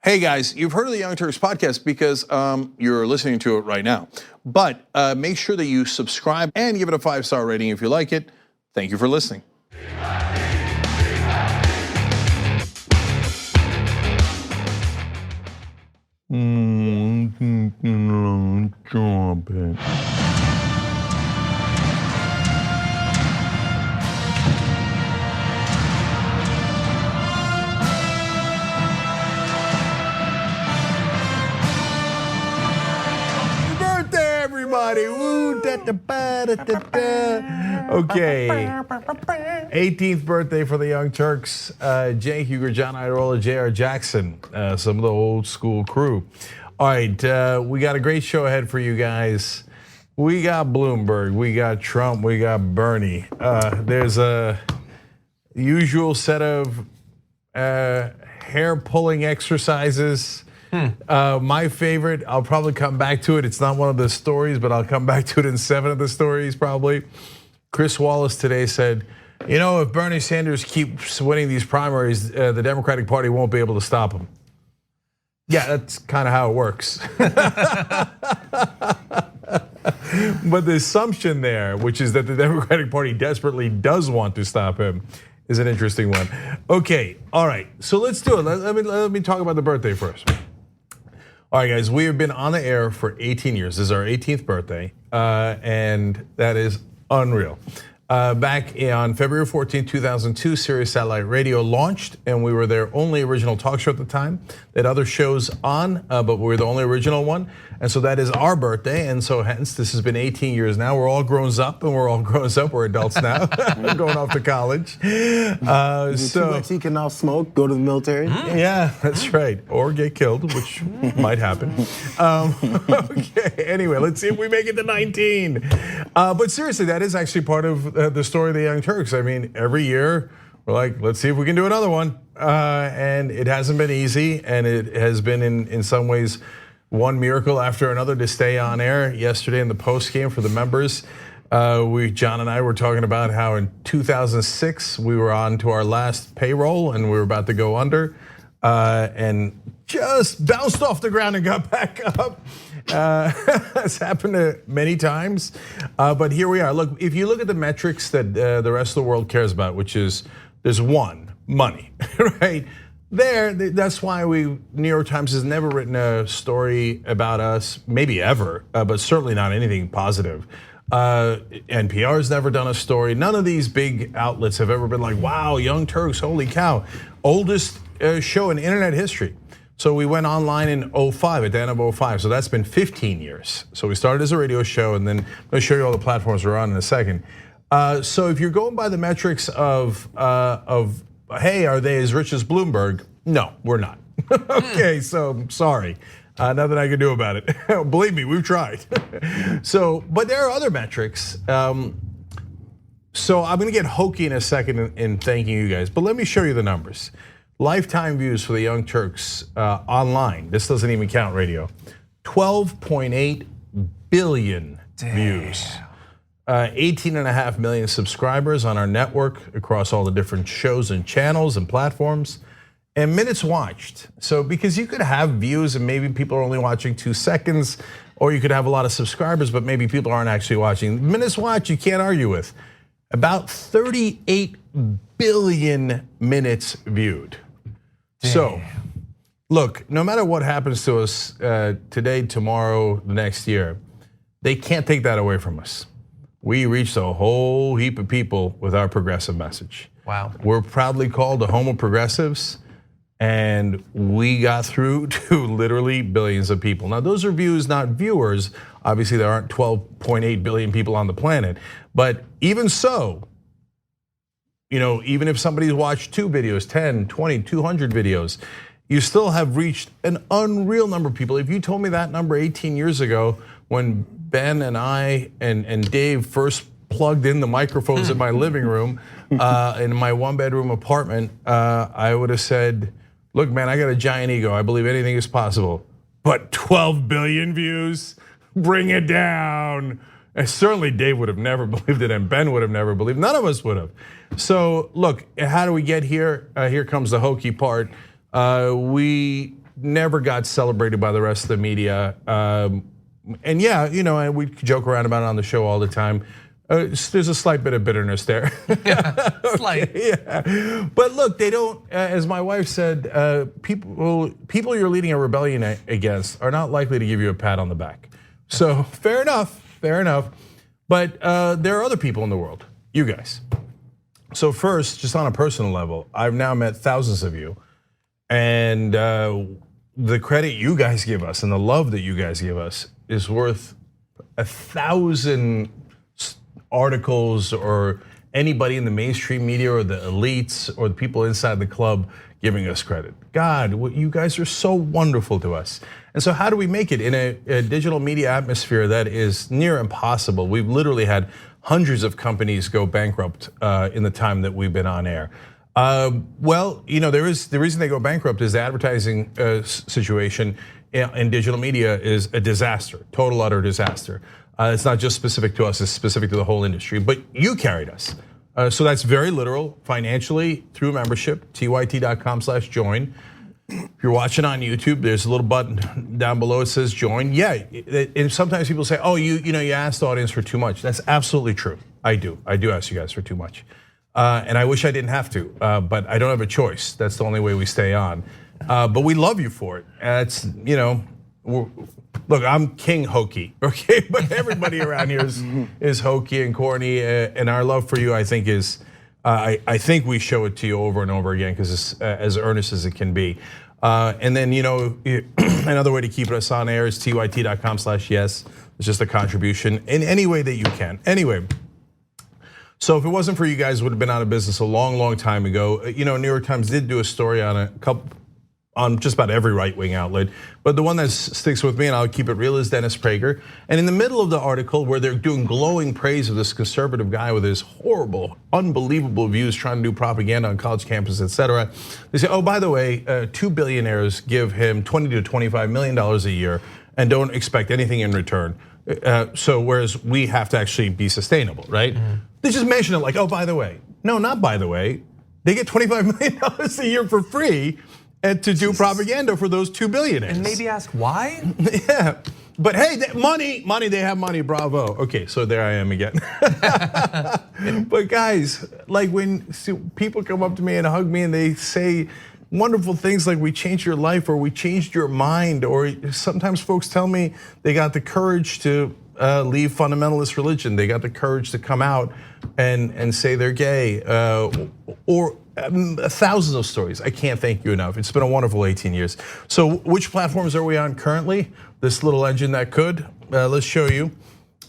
Hey guys, you've heard of the Young Turks podcast because you're listening to it right now. But make sure that you subscribe and give it a 5-star rating if you like it. Thank you for listening. Everybody, woo, da, da, ba, da, da, da. Okay, 18th birthday for the Young Turks. Cenk Uygur, Iadarola, Jayar Jackson, some of the old school crew. All right, we got a great show ahead for you guys. We got Bloomberg, we got Trump, we got Bernie. There's a usual set of hair pulling exercises. My favorite, I'll probably come back to it. It's not one of the stories, but I'll come back to it in 7 of the stories probably. Chris Wallace today said, you know, if Bernie Sanders keeps winning these primaries, the Democratic Party won't be able to stop him. Yeah, that's kind of how it works. But the assumption there, which is that the Democratic Party desperately does want to stop him, is an interesting one. Okay, all right, so let's do it. Let me talk about the birthday first. All right, guys, we have been on the air for 18 years. This is our 18th birthday, and that is unreal. Back on February 14, 2002, Sirius Satellite Radio launched, and we were their only original talk show at the time. They had other shows on, but we were the only original one. And so that is our birthday, and so hence this has been 18 years now. We're all grown up, and we're adults now, going off to college. So TYT can now smoke, go to the military. Yeah, that's right, or get killed, which might happen. Okay, anyway, let's see if we make it to 19. But seriously, that is actually part of the story of the Young Turks. I mean, every year we're like, let's see if we can do another one, and it hasn't been easy, and it has been in some ways one miracle after another to stay on air. Yesterday in the post game for the members, John and I were talking about how in 2006 we were on to our last payroll and we were about to go under, and just bounced off the ground and got back up. It's happened many times, but here we are. Look, if you look at the metrics that the rest of the world cares about, which is there's one, money, right? That's why New York Times has never written a story about us, maybe ever, but certainly not anything positive. NPR has never done a story. None of these big outlets have ever been like, wow, Young Turks, holy cow. Oldest show in internet history. So we went online in 05, at the end of 05, so that's been 15 years. So we started as a radio show, and then I'm gonna show you all the platforms we're on in a second. So if you're going by the metrics of hey, are they as rich as Bloomberg? No, we're not. Okay, so sorry. Nothing I can do about it. Believe me, we've tried. But there are other metrics. So I'm gonna get hokey in a second in thanking you guys, but let me show you the numbers. Lifetime views for the Young Turks online, this doesn't even count radio, 12.8 billion views. 18.5 million subscribers on our network across all the different shows and channels and platforms, and minutes watched. So because you could have views and maybe people are only watching 2 seconds, or you could have a lot of subscribers, but maybe people aren't actually watching. Minutes watched, you can't argue with. About 38 billion minutes viewed. Damn. So, look, no matter what happens to us today, tomorrow, the next year, they can't take that away from us. We reached a whole heap of people with our progressive message. Wow. We're proudly called the home of progressives, and we got through to literally billions of people. Now, those are views, not viewers. Obviously, there aren't 12.8 billion people on the planet, but even so, even if somebody's watched 2 videos, 10, 20, 200 videos, you still have reached an unreal number of people. If you told me that number 18 years ago, when Ben and I and Dave first plugged in the microphones in my living room, in my 1-bedroom apartment, I would have said, look, man, I got a giant ego. I believe anything is possible. But 12 billion views, bring it down. And certainly Dave would have never believed it, and Ben would have never believed it. None of us would have. So look, how do we get here? Here comes the hokey part. We never got celebrated by the rest of the media. And yeah, and we joke around about it on the show all the time. There's a slight bit of bitterness there. Slight. Yeah. But look, they don't, as my wife said, people you're leading a rebellion against are not likely to give you a pat on the back. So fair enough. But there are other people in the world, you guys. So first, just on a personal level, I've now met thousands of you. And the credit you guys give us and the love that you guys give us is worth 1,000 articles or anybody in the mainstream media or the elites or the people inside the club giving us credit. God, you guys are so wonderful to us. And so how do we make it in a digital media atmosphere that is near impossible? We've literally had hundreds of companies go bankrupt in the time that we've been on air. Well, the reason they go bankrupt is the advertising situation in digital media is a disaster, total utter disaster. It's not just specific to us, it's specific to the whole industry, but you carried us. So that's very literal, financially, through membership, tyt.com/join. If you're watching on YouTube, there's a little button down below, it says join. Yeah, and sometimes people say, oh, you asked the audience for too much. That's absolutely true, I do ask you guys for too much. And I wish I didn't have to, but I don't have a choice. That's the only way we stay on. But we love you for it. It's, look, I'm king hokey, okay? But everybody around here is hokey and corny, and our love for you, I think, is, I think we show it to you over and over again because it's as earnest as it can be. And then, another way to keep us on air is tyt.com/yes. It's just a contribution in any way that you can. Anyway. So if it wasn't for you guys, would have been out of business a long, long time ago. New York Times did do a story on just about every right-wing outlet, but the one that sticks with me, and I'll keep it real, is Dennis Prager. And in the middle of the article, where they're doing glowing praise of this conservative guy with his horrible, unbelievable views, trying to do propaganda on college campuses, etc., they say, oh, by the way, 2 billionaires give him $20 to $25 million a year and don't expect anything in return. So whereas we have to actually be sustainable, right? Mm-hmm. They just mention it like, oh, by the way. No, not by the way. They get $25 million a year for free and to do propaganda for those 2 billionaires. And maybe ask why? Yeah, but hey, money, they have money, bravo. Okay, so there I am again. But guys, like when people come up to me and hug me and they say wonderful things like we changed your life or we changed your mind, or sometimes folks tell me they got the courage to leave fundamentalist religion. They got the courage to come out and say they're gay, or thousands of stories. I can't thank you enough. It's been a wonderful 18 years. So which platforms are we on currently? This little engine that could. Let's show you.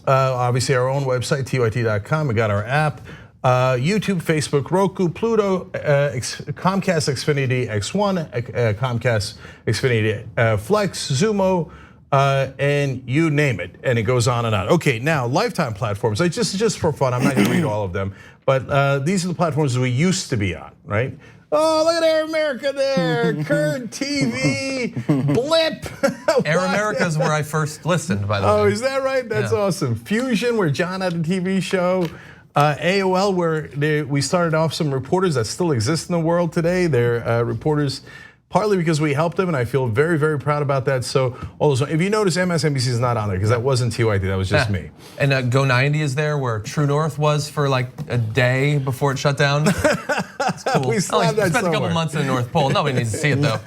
Obviously our own website, tyt.com. We got our app. YouTube, Facebook, Roku, Pluto, Comcast Xfinity X1, Comcast Xfinity Flex, Xumo, and you name it, and it goes on and on. Okay, now Lifetime platforms. Just for fun, I'm not going to read all of them, but these are the platforms we used to be on, right? Oh, look at Air America there, Current TV, Blip. Air America is where I first listened, by the way. Oh, is that right? That's awesome. Fusion, where John had a TV show. AOL, where we started off some reporters that still exist in the world today. They're reporters partly because we helped them, and I feel very, very proud about that. So all those, if you notice, MSNBC is not on there because that wasn't TYT, that was just me. And Go 90 is there, where True North was for like a day before it shut down. It's cool. We still have that spent a couple months in the North Pole. Nobody needs to see it though.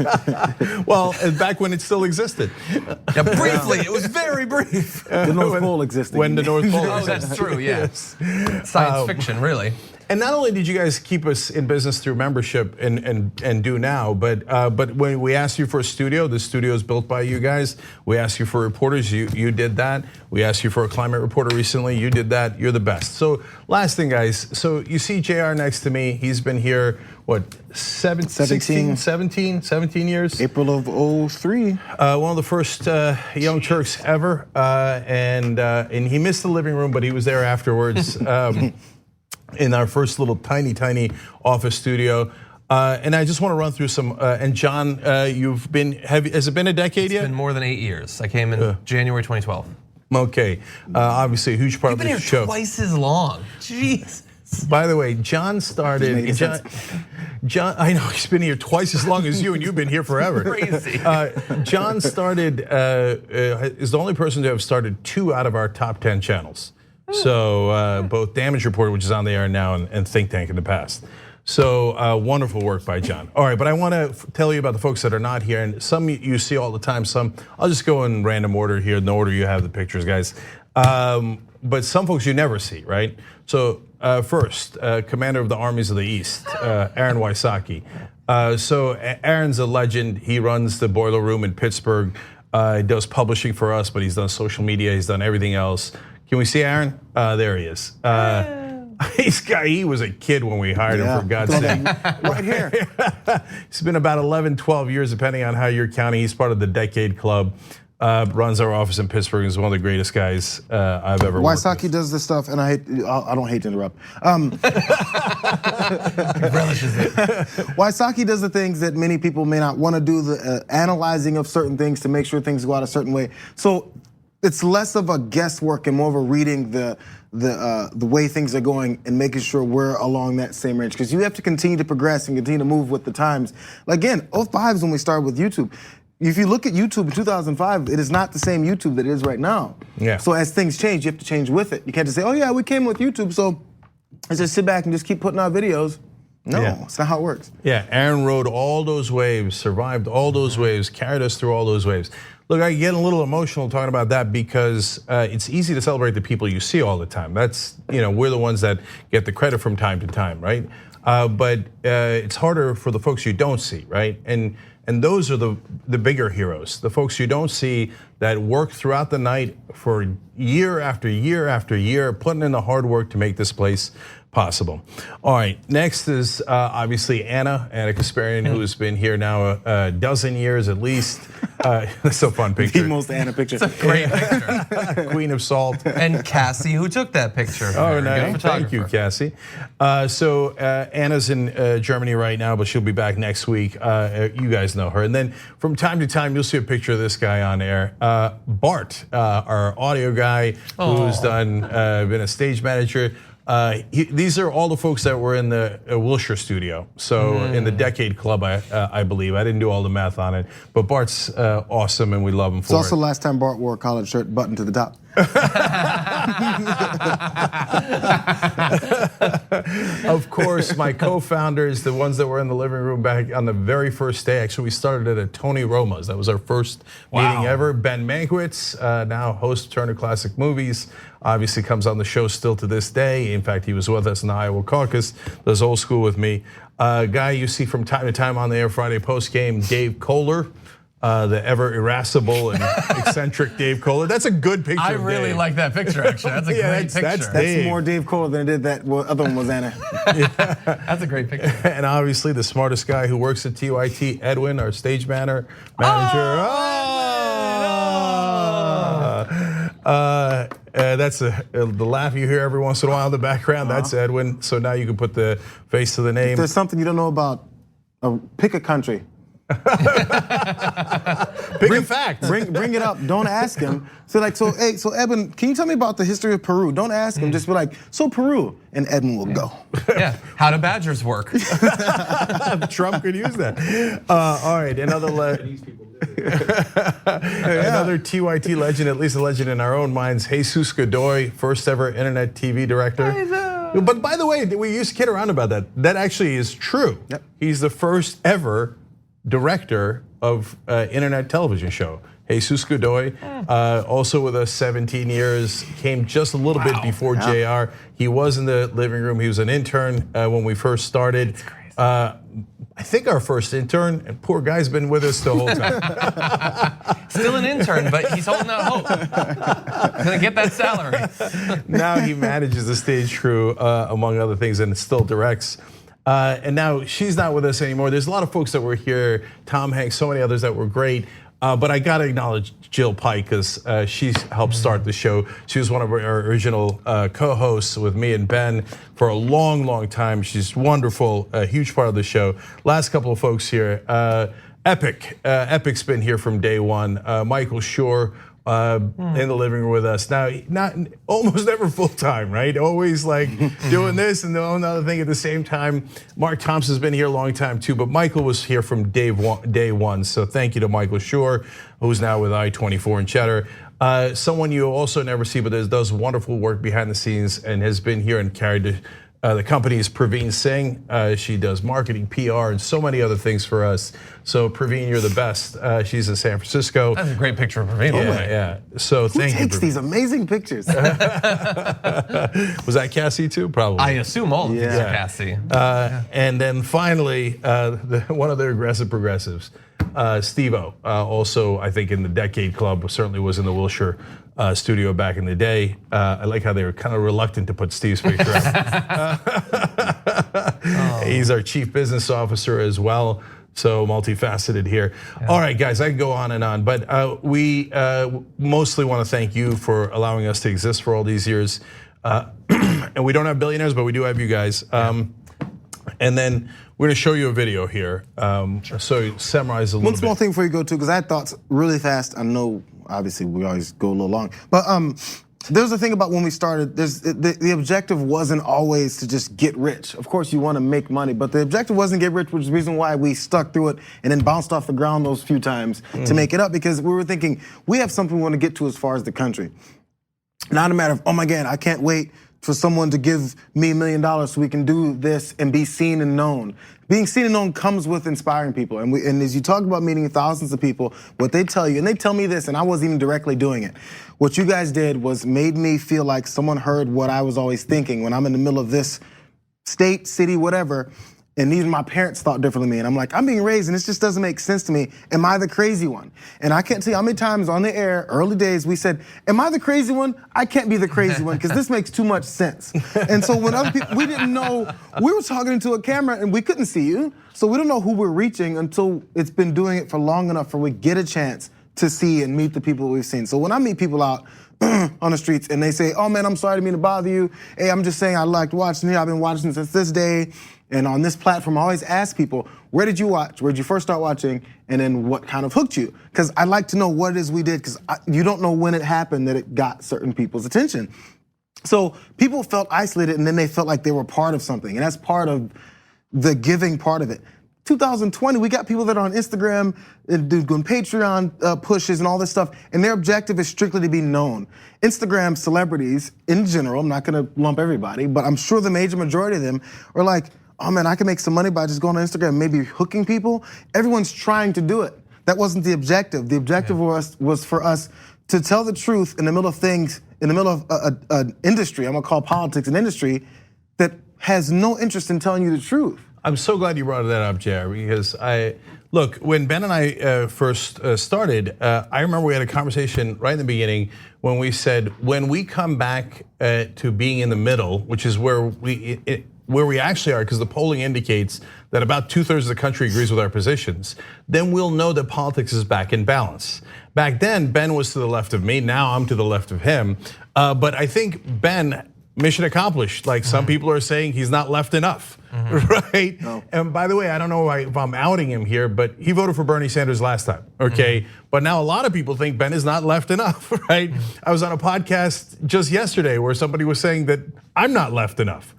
Well, back when it still existed. Yeah, briefly, it was very brief. The North Pole existed. When the North Pole existed. Oh, that's true, yeah. Yes. Science fiction, really. And not only did you guys keep us in business through membership and do now, but when we asked you for a studio, the studio is built by you guys. We asked you for reporters, you did that. We asked you for a climate reporter recently, you did that. You're the best. So last thing, guys. So you see Jayar next to me. He's been here, what, 17 years? April of 03. One of the first Young Turks ever, and he missed the living room, but he was there afterwards. In our first little tiny office studio. And I just want to run through some, and John, has it been a decade yet? It's been more than 8 years. I came in January 2012. Okay, obviously a huge part of the show. You've been here twice as long, jeez. By the way, John started. John, I know he's been here twice as long as you, and you've been here forever. Crazy. John started is the only person to have started 2 out of our top 10 channels. So both Damage Report, which is on the air now, and Think Tank in the past. So wonderful work by John. All right, but I want to tell you about the folks that are not here, and some you see all the time. Some I'll just go in random order here, in the order you have the pictures, guys. But some folks you never see, right? So first, Commander of the Armies of the East, Aaron Wysocki. So Aaron's a legend. He runs the Boiler Room in Pittsburgh. He does publishing for us, but he's done social media. He's done everything else. Can we see Aaron? There he is. He was a kid when we hired him, for God's sake. Right here. It's been about 11, 12 years, depending on how you're counting. He's part of the Decade Club. Runs our office in Pittsburgh. He's one of the greatest guys I've ever worked with. Wysocki does this stuff, and I don't hate to interrupt. Relishes it. Wysocki does the things that many people may not want to do, the analyzing of certain things to make sure things go out a certain way. So it's less of a guesswork and more of a reading the way things are going and making sure we're along that same range. Because you have to continue to progress and continue to move with the times. Again, 05 is when we started with YouTube. If you look at YouTube in 2005, it is not the same YouTube that it is right now. Yeah. So as things change, you have to change with it. You can't just say, oh yeah, we came with YouTube, so let's just sit back and just keep putting out videos. No, it's not how it works. Yeah, Aaron rode all those waves, survived all those waves, carried us through all those waves. Look, I get a little emotional talking about that because it's easy to celebrate the people you see all the time. That's, we're the ones that get the credit from time to time, right? But it's harder for the folks you don't see, right? And those are the bigger heroes, the folks you don't see that work throughout the night for year after year after year, putting in the hard work to make this place possible. All right, next is obviously Anna Kasparian, who has been here now a dozen years at least. That's a fun picture. The most Anna picture. It's a great picture. Queen of Salt. And Cassie, who took that picture. Oh, nice. Thank you, Cassie. So Anna's in Germany right now, but she'll be back next week. You guys know her. And then from time to time, you'll see a picture of this guy on air. Bart, our audio guy, who's been a stage manager. These are all the folks that were in the Wilshire studio. So in the Decade Club, I believe. I didn't do all the math on it, but Bart's awesome and we love him for it. It's also the last time Bart wore a collared shirt buttoned to the top. Of course, my co-founders, the ones that were in the living room back on the very first day. Actually, we started at a Tony Roma's. That was our first meeting ever. Ben Mankiewicz, now host of Turner Classic Movies, obviously comes on the show still to this day. In fact, he was with us in the Iowa caucus, does old school with me. Guy you see from time to time on the Air Friday post game, Dave Kohler. The ever irascible and eccentric Dave Kohler. That's a good picture. I really like that picture, actually. That's a great picture. That's more Dave Kohler than it did that other one was Anna. That's a great picture. And obviously the smartest guy who works at TYT, Edwin, our stage manager. That's the laugh you hear every once in a while in the background. That's Edwin. So now you can put the face to the name. If there's something you don't know about, pick a country. Pick a fact. Bring it up. Don't ask him. So Edwin, can you tell me about the history of Peru? Don't ask him. Just be like, so Peru, and Edwin will go. Yeah. How do badgers work? Trump could use that. All right, another TYT legend, at least a legend in our own minds. Jesus Godoy, first ever internet TV director. But by the way, we used to kid around about that. That actually is true. Yep. He's the first ever director of internet television show. Jesus Godoy, also with us 17 years, came just a little bit before Jayar. He was in the living room. He was an intern when we first started. That's crazy. I think our first intern, and poor guy's been with us the whole time. Still an intern, but he's holding out hope. Gonna get that salary. Now he manages the stage crew, among other things, and still directs. And now she's not with us anymore. There's a lot of folks that were here, Tom Hanks, so many others that were great. But I gotta acknowledge Jill Pike because she helped start the show. She was one of our original co-hosts with me and Ben for a long, long time. She's wonderful, a huge part of the show. Last couple of folks here, Epic's been here from day one. Michael Schur, in the living room with us. Now, not almost never full time, right? Always like doing this and doing another thing at the same time. Mark Thompson's been here a long time too, but Michael was here from day one. So thank you to Michael Schur, who's now with I-24 and Cheddar. Someone you also never see, but does wonderful work behind the scenes and has been here and carried the company is Praveen Singh. She does marketing, PR, and so many other things for us. So Praveen, you're the best. She's in San Francisco. That's a great picture of Praveen. Yeah. So thank you. Who takes these amazing pictures? Was that Cassie too? Probably. I assume all of these are Cassie. And then finally, one of the aggressive progressives, Steve-O, also I think in the Decade Club, certainly was in the Wilshire studio back in the day. I like how they were kind of reluctant to put Steve's picture up. He's our chief business officer as well, so multifaceted here. Yeah. All right, guys, I can go on and on, but we mostly want to thank you for allowing us to exist for all these years. And we don't have billionaires, but we do have you guys. And then we're gonna show you a video here. So summarize a little bit. One small thing before you go to, because I had thoughts really fast. I know, obviously, we always go a little long, but there's a thing about when we started. The objective wasn't always to just get rich. Of course, you want to make money, but the objective wasn't get rich, which is the reason why we stuck through it and then bounced off the ground those few times to make it up. Because we were thinking we have something we want to get to as far as the country. Not a matter of, oh my God, I can't wait for someone to give me $1 million so we can do this and be seen and known. Being seen and known comes with inspiring people. And as you talk about meeting thousands of people, what they tell you, and they tell me this, and I wasn't even directly doing it. What you guys did was made me feel like someone heard what I was always thinking when I'm in the middle of this state, city, whatever. And even my parents thought differently than me. And I'm like, I'm being raised and this just doesn't make sense to me. Am I the crazy one? And I can't tell you how many times on the air, early days, we said, am I the crazy one? I can't be the crazy one because this makes too much sense. And so when other people, we didn't know, we were talking into a camera and we couldn't see you. So we don't know who we're reaching until it's been doing it for long enough for we get a chance to see and meet the people we've seen. So when I meet people out on the streets and they say, oh man, I'm sorry, I didn't mean to bother you. Hey, I'm just saying I liked watching you. I've been watching since this day. And on this platform, I always ask people, where did you watch? Where did you first start watching? And then what kind of hooked you? Because I like to know what it is we did, because you don't know when it happened that it got certain people's attention. So people felt isolated and then they felt like they were part of something. And that's part of the giving part of it. 2020, we got people that are on Instagram and doing Patreon pushes and all this stuff, and their objective is strictly to be known. Instagram celebrities in general, I'm not gonna lump everybody, but I'm sure the major majority of them are like, oh man, I can make some money by just going on Instagram, maybe hooking people. Everyone's trying to do it. That wasn't the objective. The objective was for us to tell the truth in the middle of things, in the middle of an industry, I'm gonna call politics an industry, that has no interest in telling you the truth. I'm so glad you brought that up, Jayar, because look, when Ben and I first started, I remember we had a conversation right in the beginning when we said, when we come back to being in the middle, which is where we actually are, because the polling indicates that about 2/3 of the country agrees with our positions, then we'll know that politics is back in balance. Back then, Ben was to the left of me, now I'm to the left of him. But I think Ben, mission accomplished. Like some people are saying he's not left enough, right? No. And by the way, I don't know if I'm outing him here, but he voted for Bernie Sanders last time, okay? But now a lot of people think Ben is not left enough, right? I was on a podcast just yesterday where somebody was saying that I'm not left enough.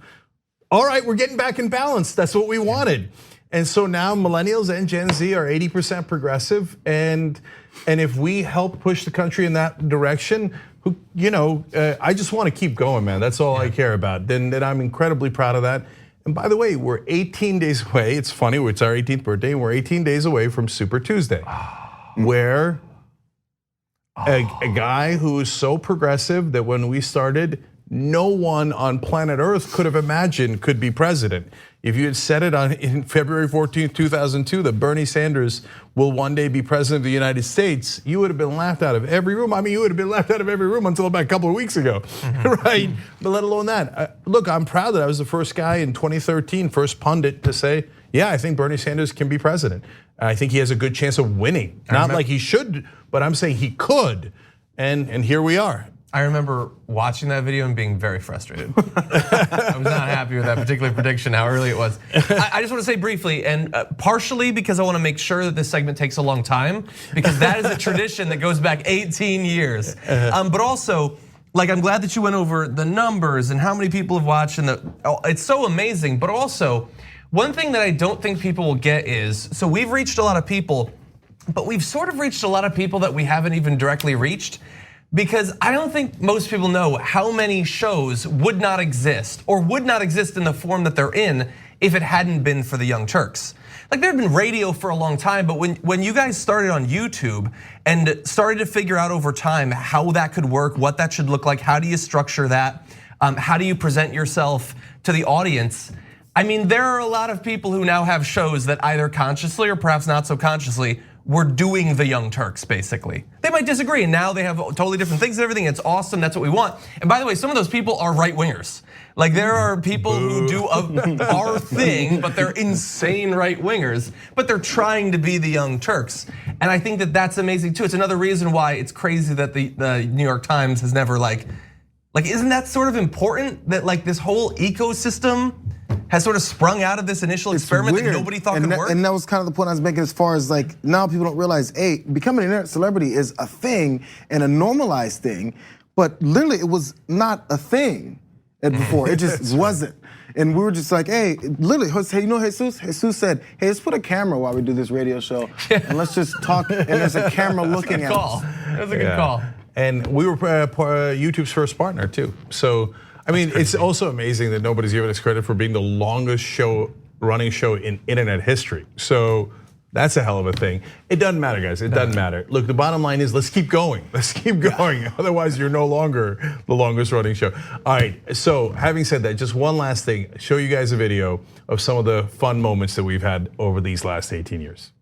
All right, we're getting back in balance. That's what we wanted. And so now millennials and Gen Z are 80% progressive, and if we help push the country in that direction, I just want to keep going, man. That's all I care about. Then I'm incredibly proud of that. And by the way, we're 18 days away. It's funny, it's our 18th birthday, and we're 18 days away from Super Tuesday, where a guy who is so progressive that when we started, no one on planet Earth could have imagined could be president. If you had said it in February 14th, 2002, that Bernie Sanders will one day be president of the United States, you would have been laughed out of every room. I mean, you would have been laughed out of every room until about a couple of weeks ago, right? But let alone that. Look, I'm proud that I was the first guy in 2013, first pundit to say, yeah, I think Bernie Sanders can be president. I think he has a good chance of winning. Not like he should, but I'm saying he could, and here we are. I remember watching that video and being very frustrated. I was not happy with that particular prediction, how early it was. I just want to say briefly, and partially because I want to make sure that this segment takes a long time, because that is a tradition that goes back 18 years. But also, like, I'm glad that you went over the numbers and how many people have watched, and it's so amazing. But also, one thing that I don't think people will get is, so we've reached a lot of people, but we've sort of reached a lot of people that we haven't even directly reached. Because I don't think most people know how many shows would not exist or would not exist in the form that they're in if it hadn't been for the Young Turks. Like, there had been radio for a long time, but when you guys started on YouTube and started to figure out over time how that could work, what that should look like, how do you structure that, how do you present yourself to the audience? I mean, there are a lot of people who now have shows that either consciously or perhaps not so consciously were doing the Young Turks, basically. They might disagree, and now they have totally different things and everything. It's awesome, that's what we want. And by the way, some of those people are right-wingers. Like, there are people who do our thing, but they're insane right-wingers, but they're trying to be the Young Turks. And I think that that's amazing too. It's another reason why it's crazy that the New York Times has never like isn't that sort of important that like this whole ecosystem has sort of sprung out of this initial experiment that nobody thought could work? And that was kind of the point I was making as far as like, now people don't realize, hey, becoming an internet celebrity is a thing and a normalized thing, but literally it was not a thing before, it just wasn't. And we were just like, hey, literally, hey, you know Jesus? Jesus said, hey, let's put a camera while we do this radio show and let's just talk, and there's a camera looking at us. That was a good call. And we were YouTube's first partner too. So, I mean, it's also amazing that nobody's given us credit for being the longest running show in internet history. So that's a hell of a thing. It doesn't matter, guys, it doesn't matter. Look, the bottom line is let's keep going. Let's keep going. Otherwise, you're no longer the longest running show. All right, so having said that, just one last thing, show you guys a video of some of the fun moments that we've had over these last 18 years.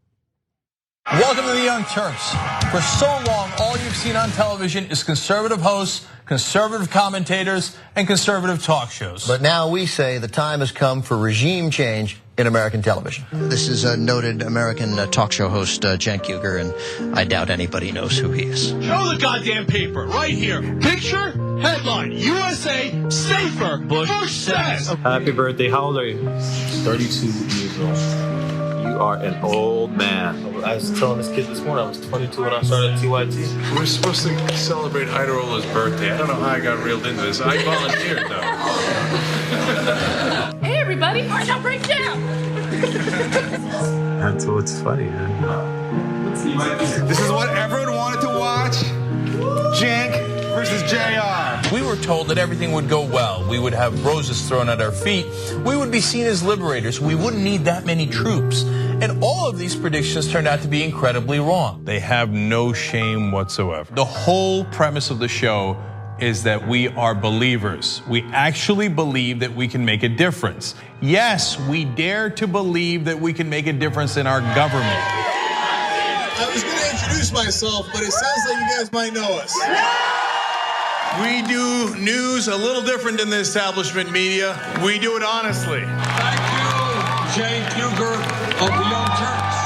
Welcome to the Young Turks. For so long, all you've seen on television is conservative hosts, conservative commentators, and conservative talk shows. But now we say the time has come for regime change in American television. This is a noted American talk show host, Cenk Uygur, and I doubt anybody knows who he is. Show the goddamn paper right here. Picture, headline, USA safer, Bush says. Happy birthday, how old are you? 32 years old. You are an old man. I was telling this kid this morning, I was 22 when I started TYT. We're supposed to celebrate Iadarola's birthday. I don't know how I got reeled into this. I volunteered though. Hey everybody, why not break down? That's what's funny, man. This is what everyone wanted to watch. Cenk versus Jayar. We were told that everything would go well. We would have roses thrown at our feet. We would be seen as liberators. We wouldn't need that many troops. And all of these predictions turned out to be incredibly wrong. They have no shame whatsoever. The whole premise of the show is that we are believers. We actually believe that we can make a difference. Yes, we dare to believe that we can make a difference in our government. I was gonna introduce myself, but it sounds like you guys might know us. We do news a little different than the establishment media. We do it honestly. Thank you, Cenk Uygur of the Young Turks.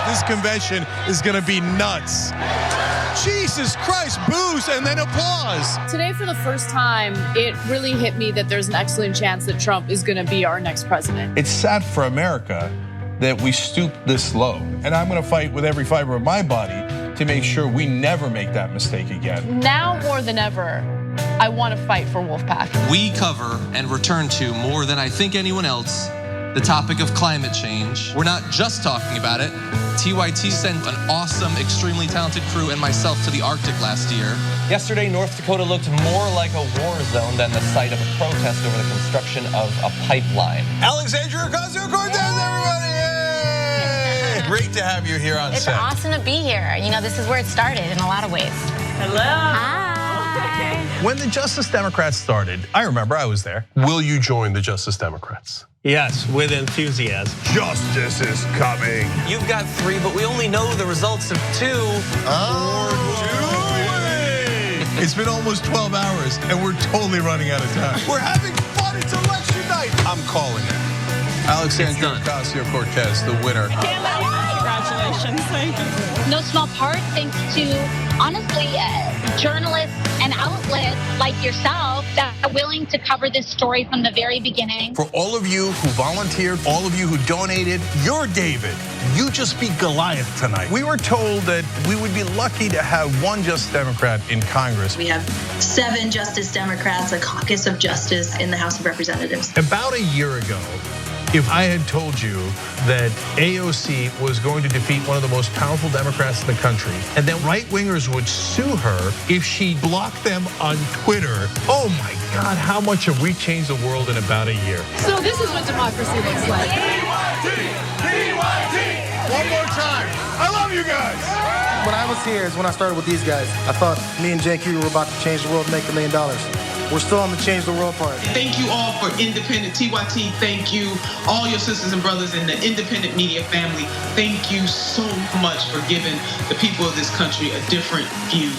This convention is gonna be nuts. Jesus Christ, boos and then applause. Today, for the first time, it really hit me that there's an excellent chance that Trump is gonna be our next president. It's sad for America that we stoop this low. And I'm gonna fight with every fiber of my body to make sure we never make that mistake again. Now more than ever, I want to fight for Wolfpack. We cover and return to more than I think anyone else the topic of climate change. We're not just talking about it. TYT sent an awesome, extremely talented crew and myself to the Arctic last year. Yesterday, North Dakota looked more like a war zone than the site of a protest over the construction of a pipeline. Alexandria Ocasio-Cortez, everybody! Yay! Great to have you here on set. It's awesome to be here. You know, this is where it started in a lot of ways. Hello. Hi. When the Justice Democrats started, I remember I was there. Will you join the Justice Democrats? Yes, with enthusiasm. Justice is coming. You've got 3, but we only know the results of 2. It's been almost 12 hours and we're totally running out of time. We're having fun, it's election night. I'm calling it. Alexandria Ocasio-Cortez, the winner. Congratulations, thank you. No small part, thanks to, honestly, journalists and an outlet like yourself that are willing to cover this story from the very beginning. For all of you who volunteered, all of you who donated, you're David. You just beat Goliath tonight. We were told that we would be lucky to have one Justice Democrat in Congress. We have 7 Justice Democrats, a caucus of justice in the House of Representatives. About a year ago, if I had told you that AOC was going to defeat one of the most powerful Democrats in the country, and then right-wingers would sue her if she blocked them on Twitter, oh my God, how much have we changed the world in about a year? So this is what democracy looks like. TYT! One more time. I love you guys. When I was here is when I started with these guys. I thought me and Cenk Uygur were about to change the world and make $1 million. We're still on the change the world part. Thank you all for independent TYT. Thank you, all your sisters and brothers in the independent media family. Thank you so much for giving the people of this country a different view.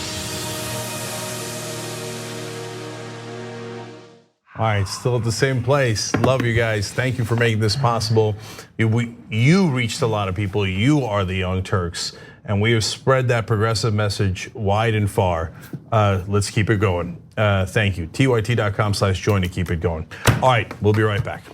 All right, still at the same place. Love you guys. Thank you for making this possible. You reached a lot of people. You are the Young Turks. And we have spread that progressive message wide and far. Let's keep it going. Thank you. TYT.com/join to keep it going. All right, we'll be right back.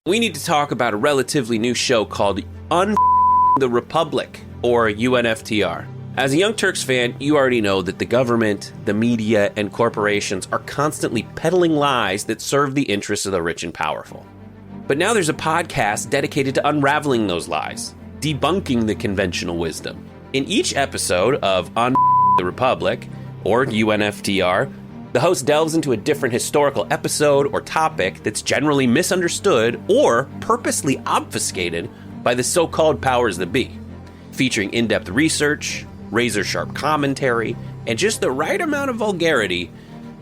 We need to talk about a relatively new show called the Republic, or UNFTR. As a Young Turks fan, you already know that the government, the media, and corporations are constantly peddling lies that serve the interests of the rich and powerful. But now there's a podcast dedicated to unraveling those lies, debunking the conventional wisdom. In each episode of the Republic, or UNFTR, the host delves into a different historical episode or topic that's generally misunderstood or purposely obfuscated by the so-called powers that be, featuring in-depth research, razor-sharp commentary, and just the right amount of vulgarity.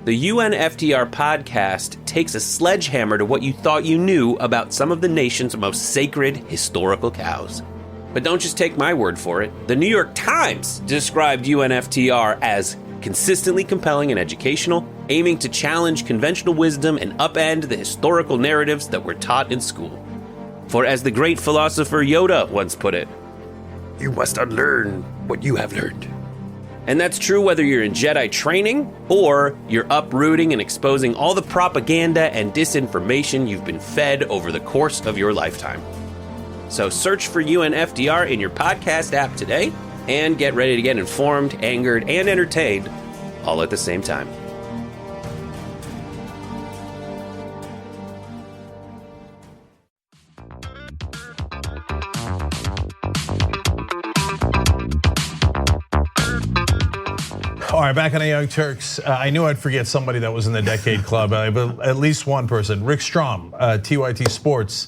The UNFTR podcast takes a sledgehammer to what you thought you knew about some of the nation's most sacred historical cows. But don't just take my word for it. The New York Times described UNFTR as consistently compelling and educational, aiming to challenge conventional wisdom and upend the historical narratives that were taught in school. For as the great philosopher Yoda once put it, you must unlearn what you have learned. And that's true whether you're in Jedi training or you're uprooting and exposing all the propaganda and disinformation you've been fed over the course of your lifetime. So search for UNFTR in your podcast app today and get ready to get informed, angered, and entertained all at the same time. All right, back on the Young Turks. I knew I'd forget somebody that was in the Decade Club, but at least one person. Rick Strom, TYT Sports.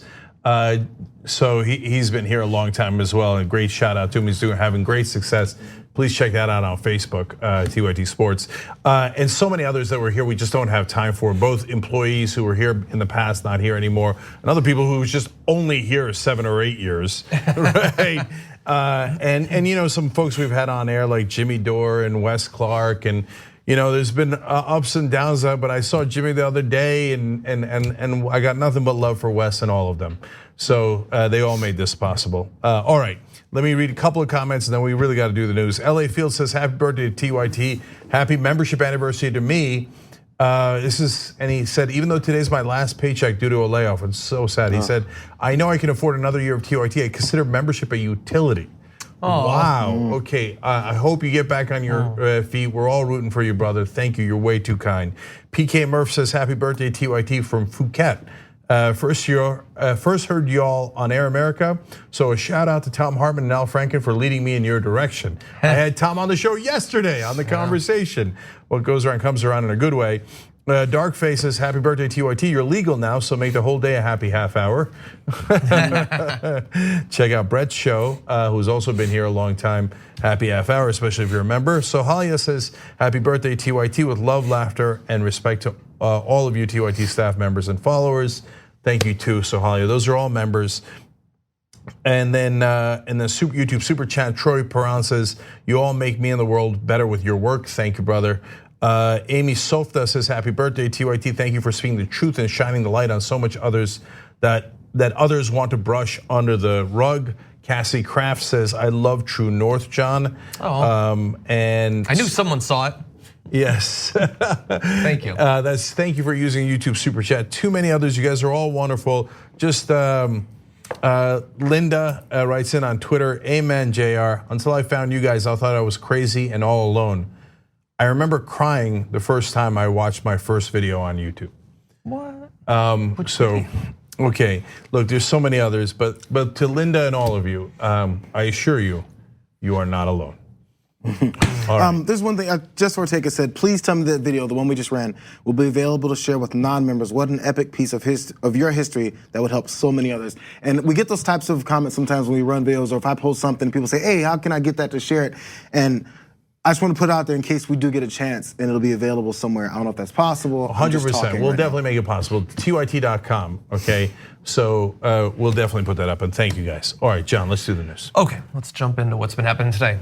So he's been here a long time as well, and great shout out to him. He's having great success. Please check that out on Facebook, TYT Sports. And so many others that were here we just don't have time for. Both employees who were here in the past, not here anymore, and other people who was just only here 7 or 8 years, right? And you know, some folks we've had on air like Jimmy Dore and Wes Clark, and you know, there's been ups and downs, but I saw Jimmy the other day, and I got nothing but love for Wes and all of them. So they all made this possible. All right, let me read a couple of comments, and then we really got to do the news. LA Field says, "Happy birthday to TYT! Happy membership anniversary to me." And he said, even though today's my last paycheck due to a layoff, it's so sad. He said, "I know I can afford another year of TYT. I consider membership a utility." Oh. Wow. Okay. I hope you get back on your feet. We're all rooting for you, brother. Thank you. You're way too kind. PK Murph says, "Happy birthday, TYT from Phuket. First heard y'all on Air America. So a shout out to Tom Hartman and Al Franken for leading me in your direction. I had Tom on the show yesterday on The Conversation. What goes around comes around in a good way." Dark Face says, "Happy birthday, TYT. You're legal now, so make the whole day a happy half hour." Check out Brett's show, who's also been here a long time. Happy half hour, especially if you're a member. Sohalia says, "Happy birthday, TYT, with love, laughter, and respect to all of you TYT staff members and followers." Thank you too, Sohalia. Those are all members. And then in the YouTube super chat, Troy Perron says, "You all make me and the world better with your work." Thank you, brother. Amy Softa says, "Happy birthday, TYT. Thank you for speaking the truth and shining the light on so much others that others want to brush under the rug." Cassie Kraft says, "I love True North, John." And I knew someone saw it. Yes. Thank you. Thank you for using YouTube Super Chat. Too many others. You guys are all wonderful. Just Linda writes in on Twitter, amen, JR. Until I found you guys, I thought I was crazy and all alone. I remember crying the first time I watched my first video on YouTube. What? Okay, look, there's so many others, but to Linda and all of you, I assure you, you are not alone. There's one thing, just for take, it said, please tell me that video, the one we just ran, will be available to share with non-members. What an epic piece of your history that would help so many others. And we get those types of comments sometimes when we run videos, or if I post something, people say, hey, how can I get that to share it? And I just want to put it out there in case we do get a chance, and it'll be available somewhere. I don't know if that's possible. 100%. We'll definitely make it possible. TYT.com. Okay, so we'll definitely put that up. And thank you guys. All right, John, let's do the news. Okay, let's jump into what's been happening today.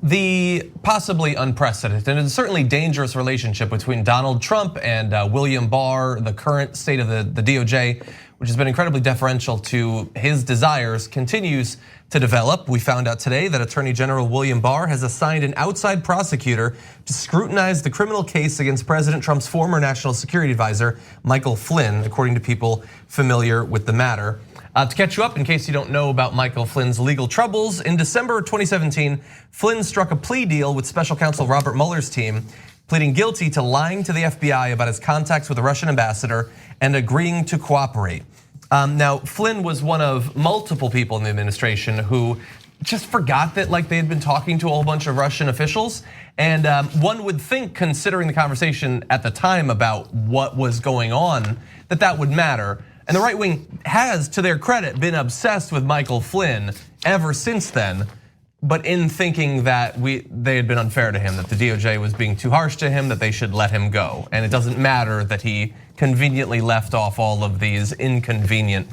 The possibly unprecedented and certainly dangerous relationship between Donald Trump and William Barr, the current state of the DOJ, which has been incredibly deferential to his desires, continues to develop. We found out today that Attorney General William Barr has assigned an outside prosecutor to scrutinize the criminal case against President Trump's former national security advisor, Michael Flynn, according to people familiar with the matter. To catch you up, in case you don't know about Michael Flynn's legal troubles, in December 2017, Flynn struck a plea deal with special counsel Robert Mueller's team, pleading guilty to lying to the FBI about his contacts with the Russian ambassador and agreeing to cooperate. Now, Flynn was one of multiple people in the administration who just forgot that they had been talking to a whole bunch of Russian officials. And one would think, considering the conversation at the time about what was going on, that would matter. And the right wing has, to their credit, been obsessed with Michael Flynn ever since then. But in thinking that they had been unfair to him, that the DOJ was being too harsh to him, that they should let him go. And it doesn't matter that he conveniently left off all of these inconvenient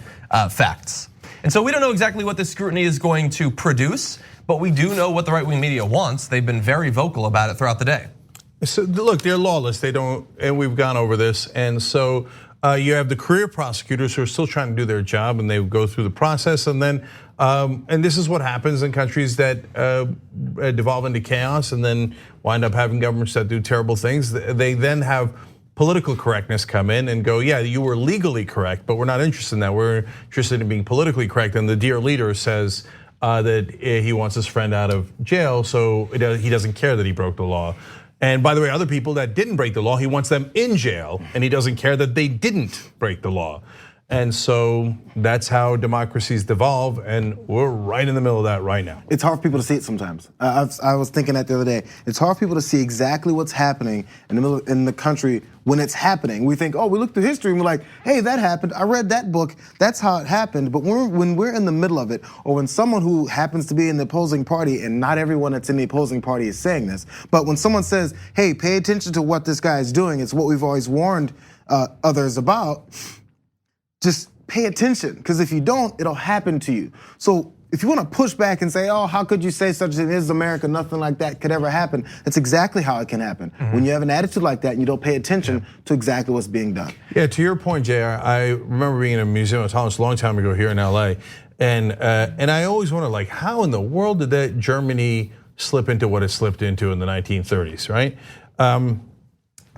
facts. And so we don't know exactly what this scrutiny is going to produce, but we do know what the right-wing media wants. They've been very vocal about it throughout the day. So look, they're lawless. They don't, and we've gone over this. And so you have the career prosecutors who are still trying to do their job, and they go through the process, and then, and this is what happens in countries that devolve into chaos, and then wind up having governments that do terrible things. They then have political correctness come in and go, yeah, you were legally correct, but we're not interested in that. We're interested in being politically correct. And the dear leader says that he wants his friend out of jail, so he doesn't care that he broke the law. And by the way, other people that didn't break the law, he wants them in jail, and he doesn't care that they didn't break the law. And so that's how democracies devolve, and we're right in the middle of that right now. It's hard for people to see it sometimes. I was thinking that the other day. It's hard for people to see exactly what's happening in the country when it's happening. We think, oh, we look through history and we're like, hey, that happened. I read that book. That's how it happened. But when we're in the middle of it, or when someone who happens to be in the opposing party, and not everyone that's in the opposing party is saying this, but when someone says, hey, pay attention to what this guy is doing, it's what we've always warned others about. Just pay attention, because if you don't, it'll happen to you. So if you want to push back and say, oh, how could you say such a thing? This is America, nothing like that could ever happen. That's exactly how it can happen. When you have an attitude like that and you don't pay attention to exactly what's being done. Yeah, to your point, Jayar, I remember being in a museum of tolerance a long time ago here in LA. And I always wondered, how in the world did that Germany slip into what it slipped into in the 1930s, right?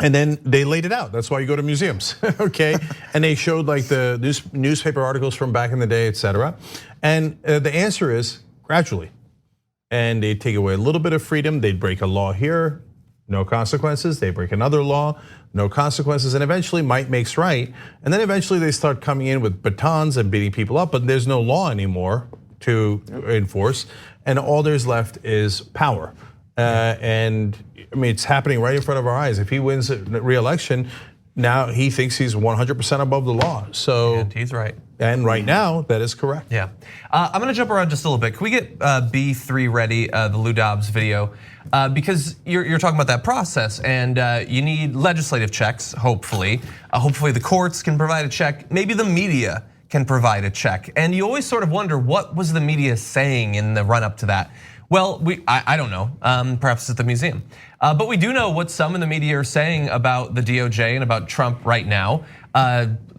And then they laid it out. That's why you go to museums, okay? And they showed the newspaper articles from back in the day, et cetera. And the answer is gradually. And they take away a little bit of freedom. They'd break a law here, no consequences. They break another law, no consequences. And eventually might makes right. And then eventually they start coming in with batons and beating people up, but there's no law anymore to enforce. And all there's left is power. And I mean, it's happening right in front of our eyes. If he wins the re-election, now he thinks he's 100% above the law. So and he's right. And right now, that is correct. Yeah. I'm gonna jump around just a little bit. Can we get B3 ready, the Lou Dobbs video? Because you're talking about that process, and you need legislative checks, hopefully. Hopefully the courts can provide a check. Maybe the media can provide a check. And you always sort of wonder, what was the media saying in the run up to that? Well, I don't know, perhaps it's at the museum. But we do know what some in the media are saying about the DOJ and about Trump right now.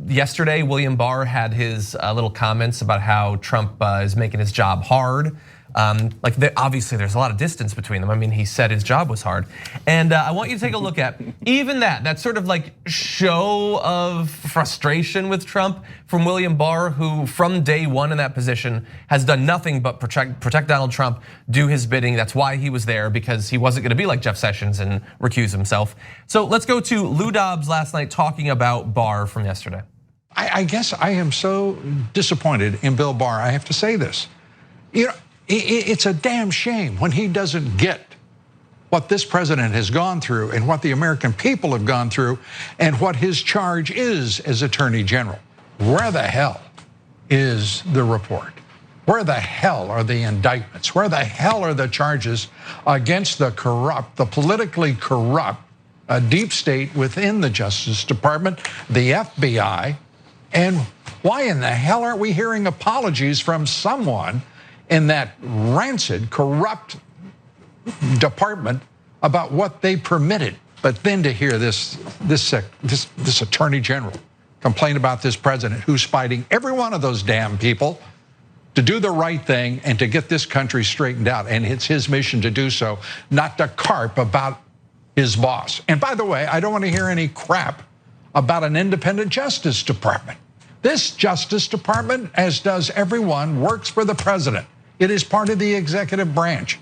Yesterday, William Barr had his little comments about how Trump is making his job hard. Obviously, there's a lot of distance between them. I mean, he said his job was hard. And I want you to take a look at even that sort of like show of frustration with Trump from William Barr, who from day one in that position has done nothing but protect Donald Trump, do his bidding. That's why he was there, because he wasn't gonna be like Jeff Sessions and recuse himself. So let's go to Lou Dobbs last night talking about Barr from yesterday. I guess I am so disappointed in Bill Barr. I have to say this. You know, it's a damn shame when he doesn't get what this president has gone through and what the American people have gone through and what his charge is as Attorney General. Where the hell is the report? Where the hell are the indictments? Where the hell are the charges against the corrupt, the politically corrupt deep state within the Justice Department, the FBI? And why in the hell aren't we hearing apologies from someone in that rancid, corrupt department about what they permitted? But then to hear this Attorney General complain about this president who's fighting every one of those damn people to do the right thing and to get this country straightened out. And it's his mission to do so, not to carp about his boss. And by the way, I don't want to hear any crap about an independent Justice Department. This Justice Department, as does everyone, works for the president. It is part of the executive branch.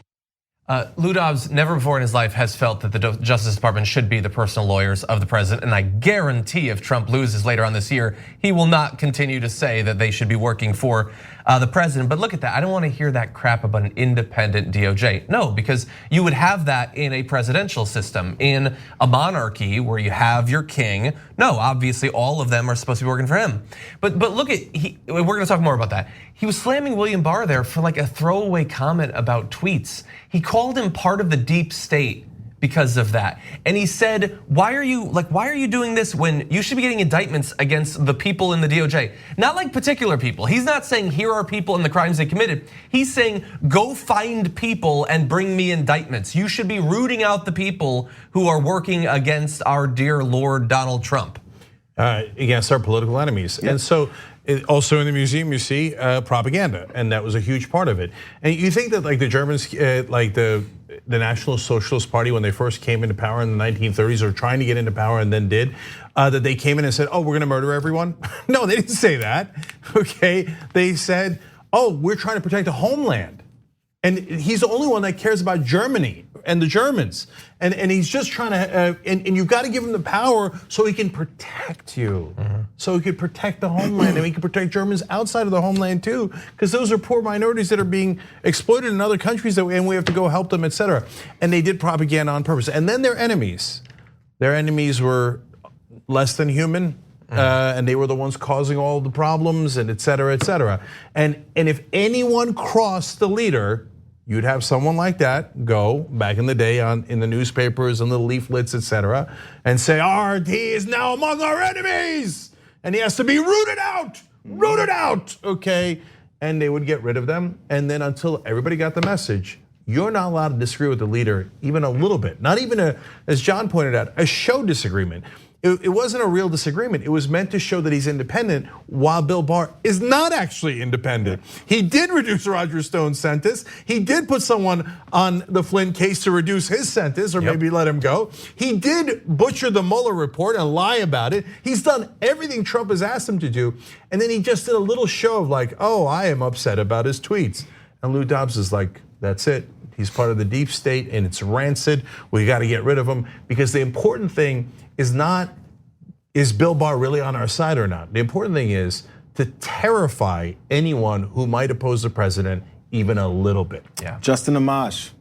Lou Dobbs never before in his life has felt that the Justice Department should be the personal lawyers of the president. And I guarantee if Trump loses later on this year, he will not continue to say that they should be working for the president. But look at that, I don't want to hear that crap about an independent DOJ. No, because you would have that in a presidential system. In a monarchy where you have your king, no, obviously all of them are supposed to be working for him. But look at, we're gonna talk more about that. He was slamming William Barr there for like a throwaway comment about tweets. He called him part of the deep state because of that. And he said, why are you doing this when you should be getting indictments against the people in the DOJ? Not like particular people. He's not saying here are people and the crimes they committed. He's saying go find people and bring me indictments. You should be rooting out the people who are working against our dear Lord Donald Trump. Against our political enemies. Yep. And so also in the museum you see propaganda, and that was a huge part of it. And you think that like the Germans, like the National Socialist Party, when they first came into power in the 1930s, or trying to get into power and then did, that they came in and said, oh, we're gonna murder everyone? No, they didn't say that, okay? They said, oh, we're trying to protect the homeland. And he's the only one that cares about Germany and the Germans. And he's just trying to, and you've got to give him the power so he can protect you. So he could protect the homeland, and he can protect Germans outside of the homeland too, because those are poor minorities that are being exploited in other countries, and we have to go help them, etc. And they did propaganda on purpose. And then their enemies were less than human. And they were the ones causing all the problems, and et cetera, et cetera. And if anyone crossed the leader, you'd have someone like that go back in the day in the newspapers and little leaflets, et cetera, and say, he is now among our enemies, and he has to be rooted out, okay? And they would get rid of them, and then until everybody got the message, you're not allowed to disagree with the leader even a little bit, not even as John pointed out, a show disagreement. It wasn't a real disagreement. It was meant to show that he's independent, while Bill Barr is not actually independent. He did reduce Roger Stone's sentence. He did put someone on the Flynn case to reduce his sentence, or maybe let him go. He did butcher the Mueller report and lie about it. He's done everything Trump has asked him to do. And then he just did a little show of like, oh, I am upset about his tweets. And Lou Dobbs is like, that's it. He's part of the deep state and it's rancid. We got to get rid of him, because the important thing is not, is Bill Barr really on our side or not? The important thing is to terrify anyone who might oppose the president even a little bit. Yeah. Justin Amash,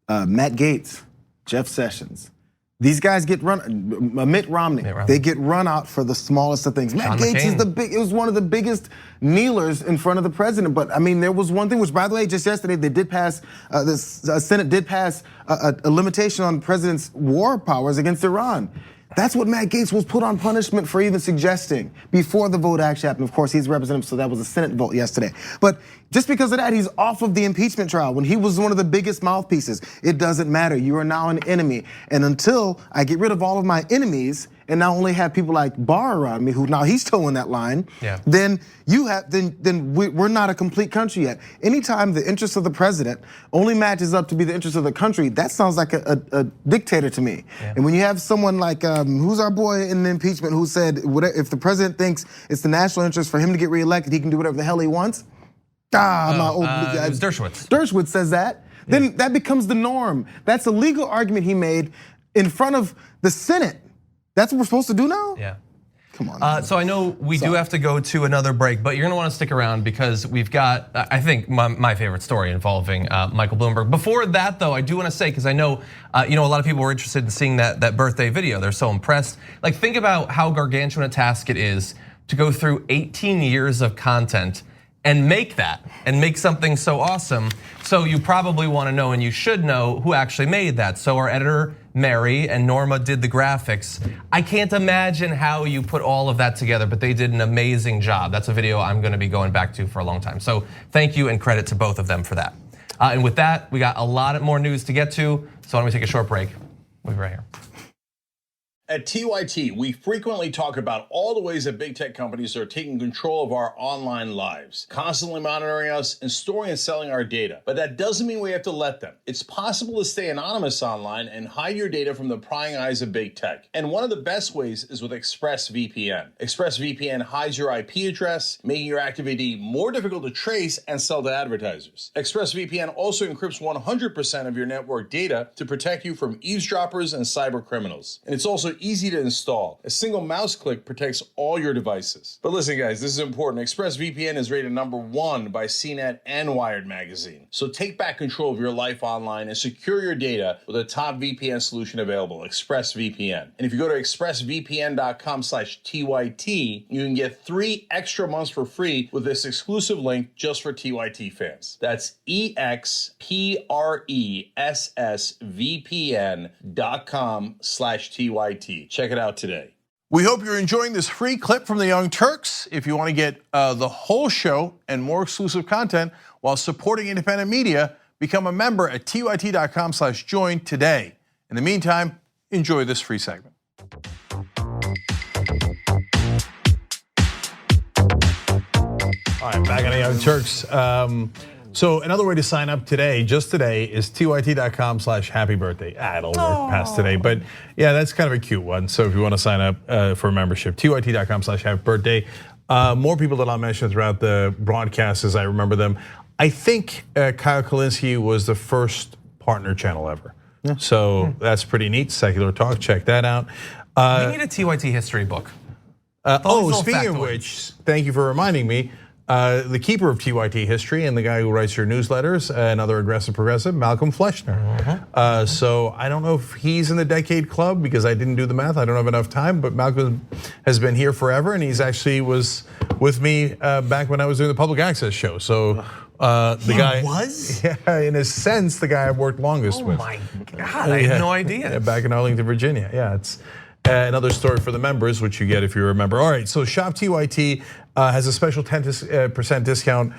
Matt Gaetz, Jeff Sessions. These guys get run, Mitt Romney, they get run out for the smallest of things. Matt Gaetz it was one of the biggest kneelers in front of the president. But I mean, there was one thing, which by the way, just yesterday, they did pass, the Senate did pass a limitation on the president's war powers against Iran. That's what Matt Gaetz was put on punishment for even suggesting before the vote actually happened. Of course, he's representative, so that was a Senate vote yesterday. But just because of that, he's off of the impeachment trial when he was one of the biggest mouthpieces. It doesn't matter, you are now an enemy. And until I get rid of all of my enemies and not only have people like Barr around me, who now he's towing that line, then we're not a complete country yet. Anytime the interest of the president only matches up to be the interest of the country, that sounds like a dictator to me. And when you have someone like, who's our boy in the impeachment who said, if the president thinks it's the national interest for him to get reelected, he can do whatever the hell he wants. I'm not old. It was Dershowitz. Dershowitz says that. Then that becomes the norm. That's a legal argument he made in front of the Senate. That's what we're supposed to do now? Yeah. Come on. So I know we do have to go to another break, but you're gonna wanna stick around because we've got, I think, my favorite story involving Michael Bloomberg. Before that though, I do wanna say, because I know a lot of people were interested in seeing that birthday video. They're so impressed. Like, think about how gargantuan a task it is to go through 18 years of content and make something so awesome. So you probably wanna know, and you should know, who actually made that. So our editor, Mary, and Norma did the graphics. I can't imagine how you put all of that together, but they did an amazing job. That's a video I'm gonna be going back to for a long time. So thank you and credit to both of them for that. And with that, we got a lot more news to get to, so why don't we take a short break? We'll be right here. At TYT, we frequently talk about all the ways that big tech companies are taking control of our online lives, constantly monitoring us and storing and selling our data. But that doesn't mean we have to let them. It's possible to stay anonymous online and hide your data from the prying eyes of big tech. And one of the best ways is with ExpressVPN. ExpressVPN hides your IP address, making your activity more difficult to trace and sell to advertisers. ExpressVPN also encrypts 100% of your network data to protect you from eavesdroppers and cyber criminals. And it's also easy to install. A single mouse click protects all your devices. But listen guys, this is important. ExpressVPN is rated #1 by CNET and Wired magazine. So take back control of your life online and secure your data with a top VPN solution available, ExpressVPN. And if you go to expressvpn.com/TYT, you can get 3 extra months for free with this exclusive link just for TYT fans. That's expressvpn.com/TYT. Check it out today. We hope you're enjoying this free clip from the Young Turks. If you want to get the whole show and more exclusive content while supporting independent media, become a member at tyt.com/join today. In the meantime, enjoy this free segment. All right, back on the Young Turks. So another way to sign up today, just today, is tyt.com/happybirthday. It'll work past today, but yeah, that's kind of a cute one. So if you want to sign up for a membership, tyt.com/happybirthday. More people that I'll mention throughout the broadcast as I remember them. I think Kyle Kalinske was the first partner channel ever. So that's pretty neat. Secular Talk, check that out. We need a TYT history book. Speaking of which, thank you for reminding me. The keeper of TYT history and the guy who writes your newsletters, another aggressive progressive, Malcolm Fleshner. So I don't know if he's in the decade club because I didn't do the math. I don't have enough time, but Malcolm has been here forever, and he's actually was with me back when I was doing the public access show. So the guy was, yeah, in a sense, the guy I've worked longest with. Oh my God, I had no idea. Yeah, back in Arlington, Virginia. Yeah, it's another story for the members, which you get if you're a member. All right, so Shop TYT has a special 10% discount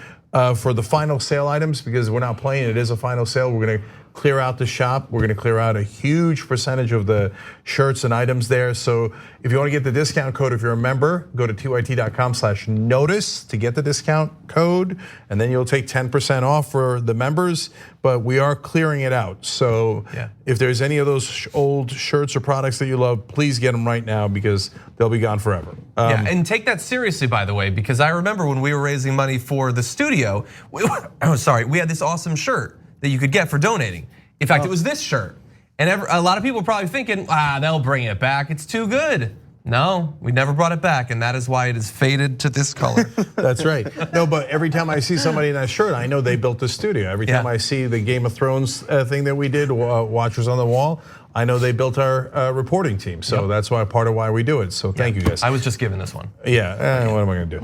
for the final sale items because we're not playing. It is a final sale. We're gonna clear out the shop. We're gonna clear out a huge percentage of the shirts and items there. So if you wanna get the discount code, if you're a member, go to tyt.com/notice to get the discount code, and then you'll take 10% off for the members, but we are clearing it out. So if there's any of those old shirts or products that you love, please get them right now because they'll be gone forever. Yeah, and take that seriously, by the way, because I remember when we were raising money for the studio, we had this awesome shirt that you could get for donating. In fact, it was this shirt. And a lot of people are probably thinking, they'll bring it back, it's too good. No, we never brought it back, and that is why it is faded to this color. That's right. No, but every time I see somebody in that shirt, I know they built the studio. Every time I see the Game of Thrones thing that we did, Watchers on the Wall, I know they built our reporting team. So that's why part of why we do it. So thank you guys. I was just given this one. Yeah, what am I gonna do?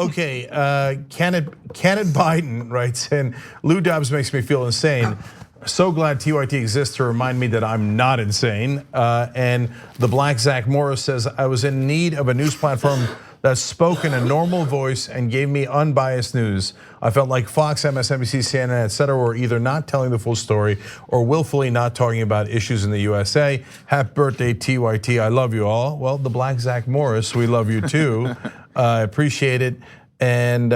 Okay, Candid Biden writes in, Lou Dobbs makes me feel insane. So glad TYT exists to remind me that I'm not insane. And the Black Zach Morris says, I was in need of a news platform that spoke in a normal voice and gave me unbiased news. I felt like Fox, MSNBC, CNN, etc. were either not telling the full story or willfully not talking about issues in the USA. Happy birthday, TYT. I love you all. Well, the Black Zach Morris, we love you too. I appreciate it. And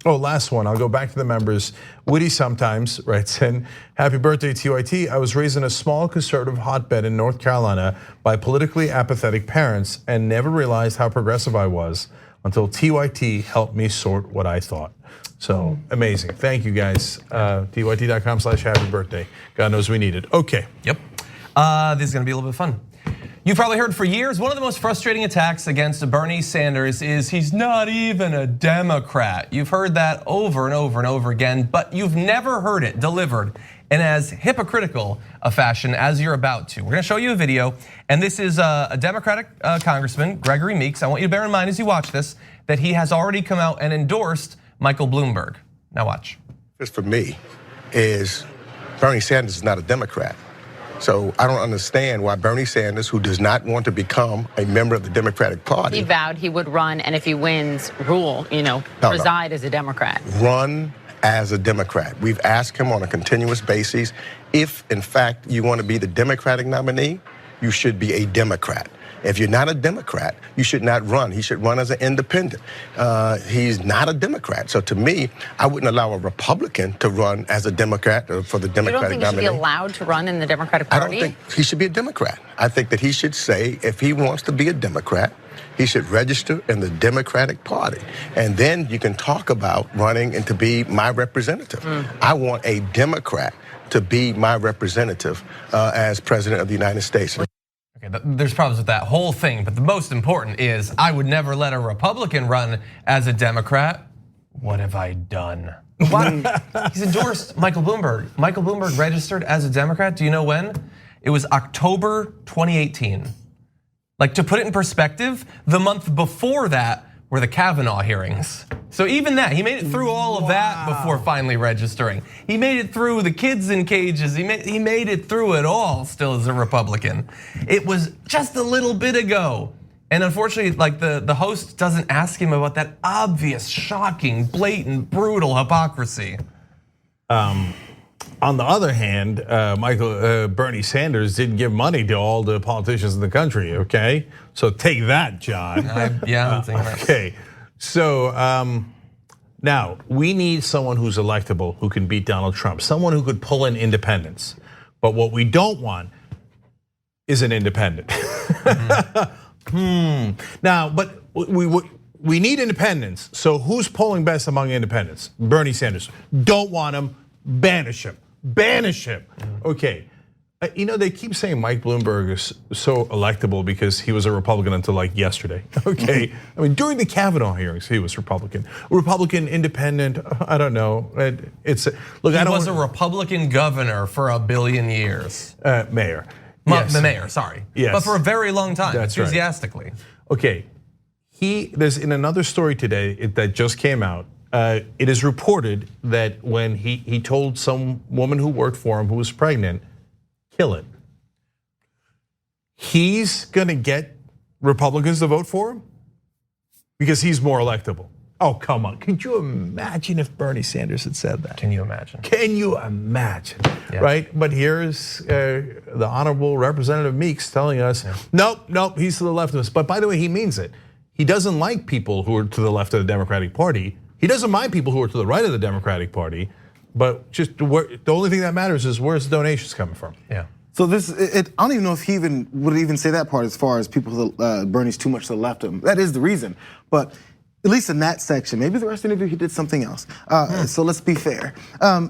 last one. I'll go back to the members. Woody sometimes writes in, happy birthday, TYT. I was raised in a small conservative hotbed in North Carolina by politically apathetic parents and never realized how progressive I was until TYT helped me sort what I thought. So amazing. Thank you guys. TYT.com/happy birthday. God knows we need it. Okay. Yep. This is gonna be a little bit fun. You've probably heard for years, one of the most frustrating attacks against Bernie Sanders is he's not even a Democrat. You've heard that over and over and over again, but you've never heard it delivered in as hypocritical a fashion as you're about to. We're gonna show you a video, and this is a Democratic Congressman, Gregory Meeks. I want you to bear in mind as you watch this, that he has already come out and endorsed Michael Bloomberg. Now watch. This for me is Bernie Sanders is not a Democrat. So I don't understand why Bernie Sanders, who does not want to become a member of the Democratic Party. He vowed he would run, and if he wins, reside as a Democrat. Run as a Democrat. We've asked him on a continuous basis, if in fact you want to be the Democratic nominee, you should be a Democrat. If you're not a Democrat, you should not run. He should run as an independent. He's not a Democrat. So to me, I wouldn't allow a Republican to run as a Democrat for the Democratic nominee. You don't think he should be allowed to run in the Democratic Party? I don't think he should be a Democrat. I think that he should say if he wants to be a Democrat, he should register in the Democratic Party. And then you can talk about running and to be my representative. I want a Democrat to be my representative as president of the United States. Okay, there's problems with that whole thing, but the most important is I would never let a Republican run as a Democrat. What have I done? He's endorsed Michael Bloomberg. Michael Bloomberg registered as a Democrat, do you know when? It was October 2018. Like, to put it in perspective, the month before that were the Kavanaugh hearings. So even that, he made it through all of that before finally registering. He made it through the kids in cages. He made it through it all still as a Republican. It was just a little bit ago. And unfortunately, like the host doesn't ask him about that obvious, shocking, blatant, brutal hypocrisy. On the other hand, Bernie Sanders didn't give money to all the politicians in the country, okay? So take that, John. I'm thinking that. Okay, so now we need someone who's electable, who can beat Donald Trump, someone who could pull in independents. But what we don't want is an independent. Now, but we need independents. So who's polling best among independents? Bernie Sanders. Don't want him. Banish him. Banish him. Okay. They keep saying Mike Bloomberg is so electable because he was a Republican until like yesterday. Okay. I mean, during the Kavanaugh hearings, he was Republican. Republican, independent, I don't know. He was a Republican governor for a billion years. Mayor. Yes. The mayor, sorry. Yes. But for a very long time, That's enthusiastically. Right. Okay. There's in another story today that just came out. It is reported that when he told some woman who worked for him who was pregnant, kill it. He's gonna get Republicans to vote for him because he's more electable. Oh, come on. Could you imagine if Bernie Sanders had said that? Can you imagine? Can you imagine, right? But here's the Honorable Representative Meeks telling us, nope, he's to the left of us. But by the way, he means it. He doesn't like people who are to the left of the Democratic Party. He doesn't mind people who are to the right of the Democratic Party, but just the only thing that matters is where's the donations coming from. Yeah. So I don't even know if he would even say that part as far as people Bernie's too much to the left of him. That is the reason, but at least in that section, maybe the rest of the interview he did something else. So let's be fair.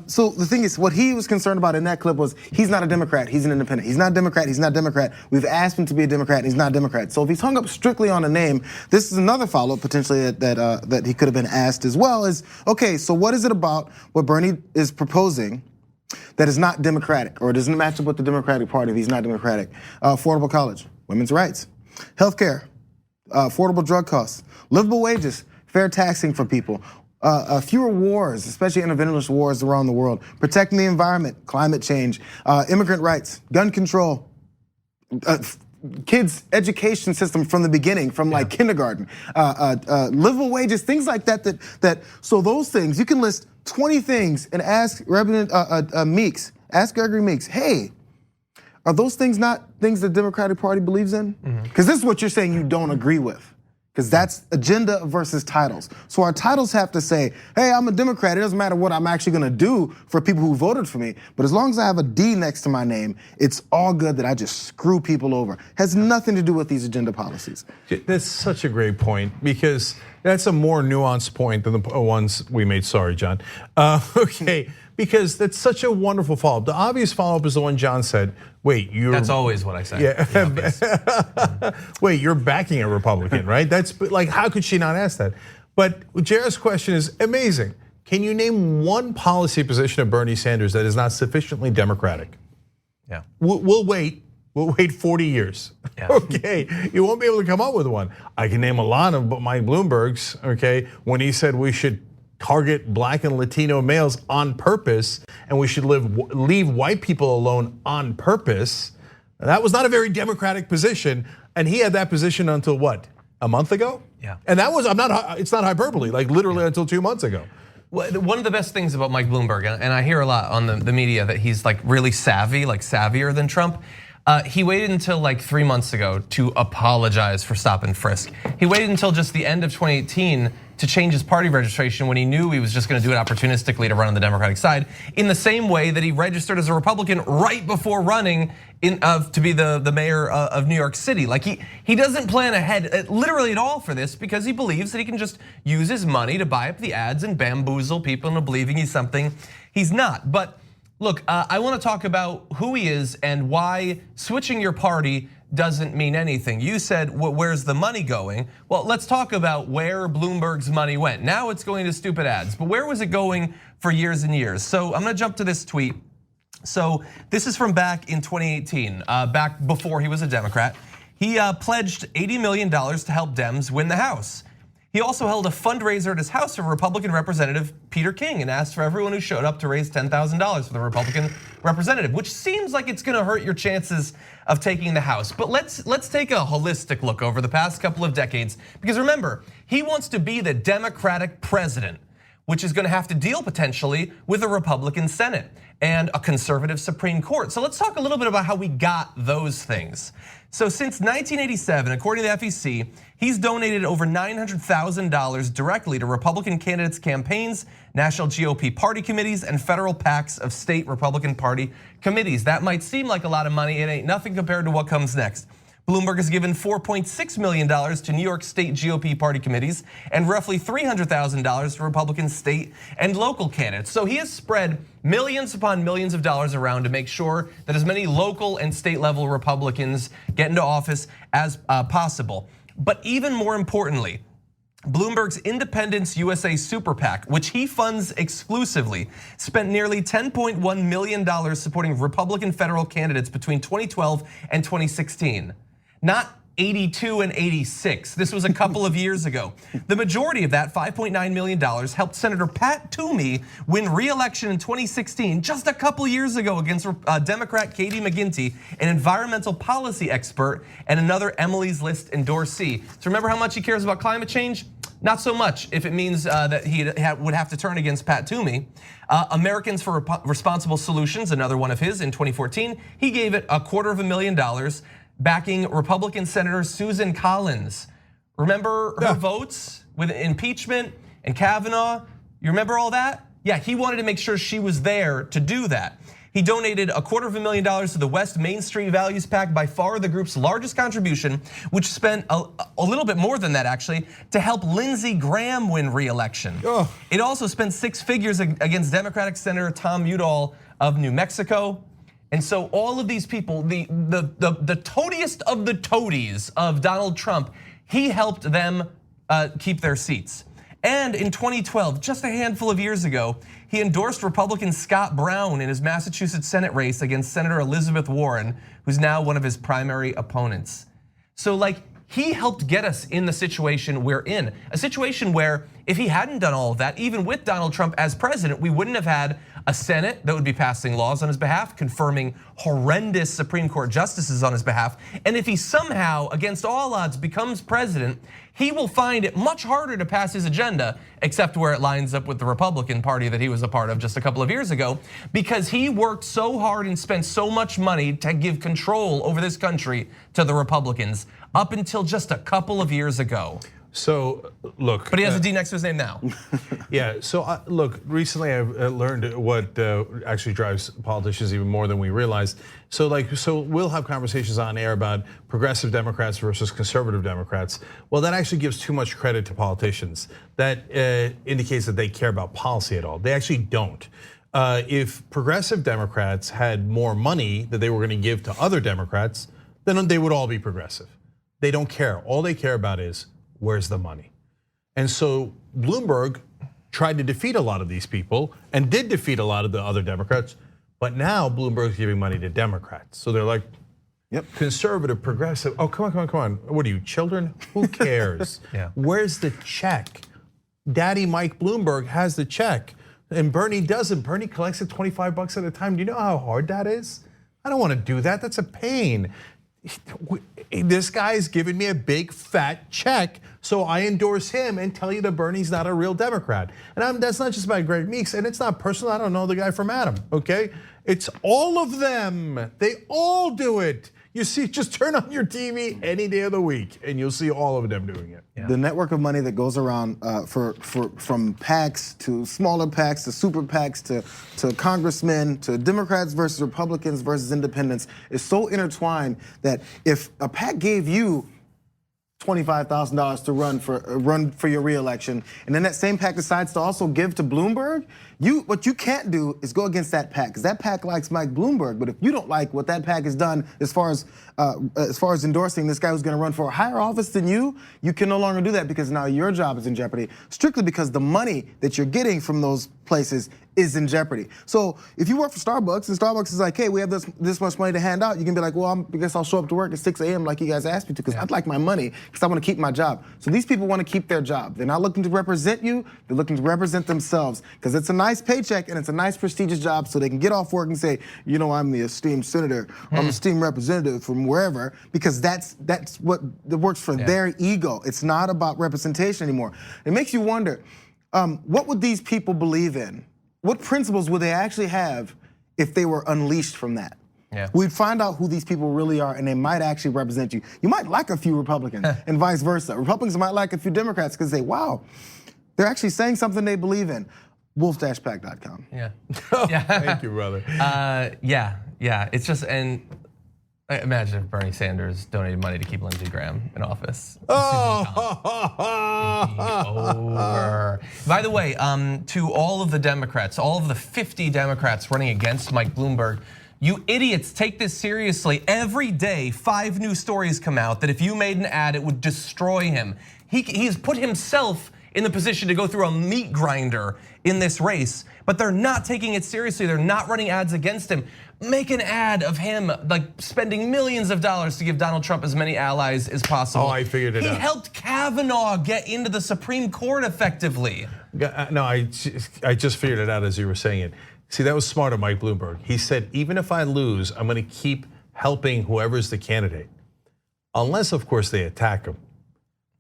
So the thing is, what he was concerned about in that clip was he's not a Democrat, he's an independent. He's not a Democrat, he's not a Democrat. We've asked him to be a Democrat, and he's not a Democrat. So if he's hung up strictly on a name, this is another follow-up potentially that he could have been asked as well. Is okay. So what is it about what Bernie is proposing that is not democratic or doesn't match up with the Democratic Party if he's not democratic? Affordable college, women's rights, healthcare, affordable drug costs, livable wages, fair taxing for people, fewer wars, especially interventionist wars around the world, protecting the environment, climate change, immigrant rights, gun control, kids' education system from the beginning, from like kindergarten, livable wages, things like that. So those things, you can list 20 things and ask Representative Meeks, ask Gregory Meeks, hey, are those things not things the Democratic Party believes in? Because this is what you're saying you don't agree with. Because that's agenda versus titles. So our titles have to say, hey, I'm a Democrat. It doesn't matter what I'm actually gonna do for people who voted for me. But as long as I have a D next to my name, it's all good that I just screw people over. Has nothing to do with these agenda policies. That's such a great point, because that's a more nuanced point than the ones we made. Sorry, John. Okay, because that's such a wonderful follow-up. The obvious follow-up is the one John said, wait, you're... That's always what I say. Yeah. Wait, you're backing a Republican, right? That's like, how could she not ask that? But Jayar's question is amazing. Can you name one policy position of Bernie Sanders that is not sufficiently Democratic? Yeah. We'll wait. We'll wait 40 years. Yeah. Okay, you won't be able to come up with one. I can name a lot of Mike Bloomberg's, okay, when he said we should target Black and Latino males on purpose, and we should leave white people alone on purpose. That was not a very Democratic position, and he had that position until what, a month ago? Yeah. And that was, it's not hyperbole, like literally until 2 months ago. Well, one of the best things about Mike Bloomberg, and I hear a lot on the media that he's like really savvy, like savvier than Trump. He waited until like 3 months ago to apologize for stop and frisk. He waited until just the end of 2018 to change his party registration when he knew he was just gonna do it opportunistically to run on the Democratic side, in the same way that he registered as a Republican right before running to be the mayor of New York City. Like he doesn't plan ahead literally at all for this, because he believes that he can just use his money to buy up the ads and bamboozle people into believing he's something he's not. But look, I wanna talk about who he is and why switching your party doesn't mean anything. You said, well, where's the money going? Well, let's talk about where Bloomberg's money went. Now it's going to stupid ads, but where was it going for years and years? So I'm gonna jump to this tweet. So this is from back in 2018, back before he was a Democrat. He pledged $80 million to help Dems win the House. He also held a fundraiser at his house for Republican Representative Peter King and asked for everyone who showed up to raise $10,000 for the Republican representative, which seems like it's gonna hurt your chances of taking the House. But let's take a holistic look over the past couple of decades, because remember, he wants to be the Democratic president, which is gonna have to deal potentially with a Republican Senate and a conservative Supreme Court. So let's talk a little bit about how we got those things. So since 1987, according to the FEC, he's donated over $900,000 directly to Republican candidates' campaigns, national GOP party committees, and federal PACs of state Republican Party committees. That might seem like a lot of money, it ain't nothing compared to what comes next. Bloomberg has given $4.6 million to New York State GOP party committees and roughly $300,000 to Republican state and local candidates. So he has spread millions upon millions of dollars around to make sure that as many local and state level Republicans get into office as possible. But even more importantly, Bloomberg's Independence USA Super PAC, which he funds exclusively, spent nearly $10.1 million supporting Republican federal candidates between 2012 and 2016. Not 82 and 86. This was a couple of years ago. The majority of that, $5.9 million, helped Senator Pat Toomey win re-election in 2016, just a couple years ago, against Democrat Katie McGinty, an environmental policy expert, and another Emily's List endorsee. So remember how much he cares about climate change? Not so much if it means that he would have to turn against Pat Toomey. Americans for Responsible Solutions, another one of his in 2014, he gave it $250,000, backing Republican Senator Susan Collins. Remember her votes with impeachment and Kavanaugh? You remember all that? Yeah, he wanted to make sure she was there to do that. He donated $250,000 to the West Main Street Values PAC, by far the group's largest contribution, which spent a little bit more than that actually, to help Lindsey Graham win re-election. It also spent 6 figures against Democratic Senator Tom Udall of New Mexico. And so all of these people, the toadiest of the toadies of Donald Trump, he helped them keep their seats. And in 2012, just a handful of years ago, he endorsed Republican Scott Brown in his Massachusetts Senate race against Senator Elizabeth Warren, who's now one of his primary opponents. So like, he helped get us in the situation we're in. A situation where if he hadn't done all of that, even with Donald Trump as president, we wouldn't have had a Senate that would be passing laws on his behalf, confirming horrendous Supreme Court justices on his behalf. And if he somehow, against all odds, becomes president, he will find it much harder to pass his agenda, except where it lines up with the Republican Party that he was a part of just a couple of years ago, because he worked so hard and spent so much money to give control over this country to the Republicans up until just a couple of years ago. So look, but he has a D next to his name now. Yeah. So look, recently I've learned what actually drives politicians even more than we realized. So we'll have conversations on air about progressive Democrats versus conservative Democrats. Well, that actually gives too much credit to politicians. That indicates that they care about policy at all. They actually don't. If progressive Democrats had more money that they were going to give to other Democrats, then they would all be progressive. They don't care. All they care about is, where's the money? And so Bloomberg tried to defeat a lot of these people and did defeat a lot of the other Democrats, but now Bloomberg's giving money to Democrats. So they're like, yep, conservative, progressive. Oh, come on. What are you, children? Who cares? Yeah. Where's the check? Daddy Mike Bloomberg has the check and Bernie doesn't. Bernie collects it $25 at a time. Do you know how hard that is? I don't want to do that. That's a pain. This guy's giving me a big fat check, so I endorse him and tell you that Bernie's not a real Democrat. And that's not just about Greg Meeks, and it's not personal. I don't know the guy from Adam, okay? It's all of them. They all do it. You see, just turn on your TV any day of the week, and you'll see all of them doing it. The network of money that goes around from PACs to smaller PACs to super PACs to congressmen to Democrats versus Republicans versus independents is so intertwined that if a PAC gave you $25,000 to run for your reelection, and then that same PAC decides to also give to Bloomberg, what you can't do is go against that PAC, because that PAC likes Mike Bloomberg. But if you don't like what that PAC has done as far as endorsing this guy who's going to run for a higher office than you can no longer do that, because now your job is in jeopardy, strictly because the money that you're getting from those places is in jeopardy. So if you work for Starbucks and Starbucks is like, hey, we have this much money to hand out, you can be like, well, I guess I'll show up to work at 6 a.m. like you guys asked me to, because I'd like my money, because I want to keep my job. So these people want to keep their job. They're not looking to represent you, they're looking to represent themselves, because it's a nice paycheck and it's a nice prestigious job, so they can get off work and say, you know, I'm the esteemed senator, I'm an esteemed representative from wherever, because that's what works for their ego. It's not about representation anymore. It makes you wonder, what would these people believe in? What principles would they actually have if they were unleashed from that? Yeah. We'd find out who these people really are, and they might actually represent you. You might like a few Republicans and vice versa. Republicans might like a few Democrats because they, wow, they're actually saying something they believe in. Wolf-pack.com. Yeah. Thank you, brother. Yeah. It's just, and imagine if Bernie Sanders donated money to keep Lindsey Graham in office. Over. By the way, to all of the Democrats, all of the 50 Democrats running against Mike Bloomberg, you idiots, take this seriously. Every day, 5 new stories come out that if you made an ad, it would destroy him. He's put himself in the position to go through a meat grinder in this race, but they're not taking it seriously. They're not running ads against him. Make an ad of him like spending millions of dollars to give Donald Trump as many allies as possible. Oh, I figured it out. He helped Kavanaugh get into the Supreme Court effectively. No, I just figured it out as you were saying it. See, that was smart of Mike Bloomberg. He said, even if I lose, I'm going to keep helping whoever's the candidate. Unless, of course, they attack him.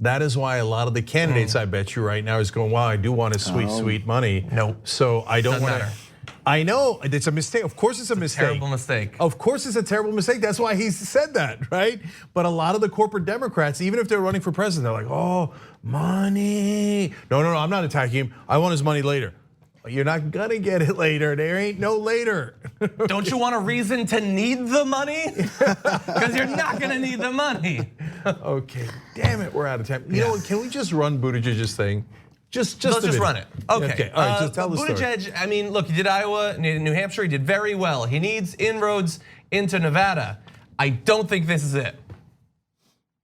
That is why a lot of the candidates, I bet you right now, is going, wow, I do want his sweet money. Nope. So I don't want matter. to. I know, it's a mistake. Of course it's a mistake. Terrible mistake. Of course it's a terrible mistake. That's why he said that, right? But a lot of the corporate Democrats, even if they're running for president, they're like, oh, money. No, I'm not attacking him. I want his money later. You're not gonna get it later. There ain't no later. Don't you want a reason to need the money? Because you're not gonna need the money. Okay, damn it, we're out of time. You know what, can we just run Buttigieg's thing? Let's just run it. Okay, all right, just tell the story. Buttigieg, I mean, look, he did Iowa, New Hampshire, he did very well. He needs inroads into Nevada. I don't think this is it.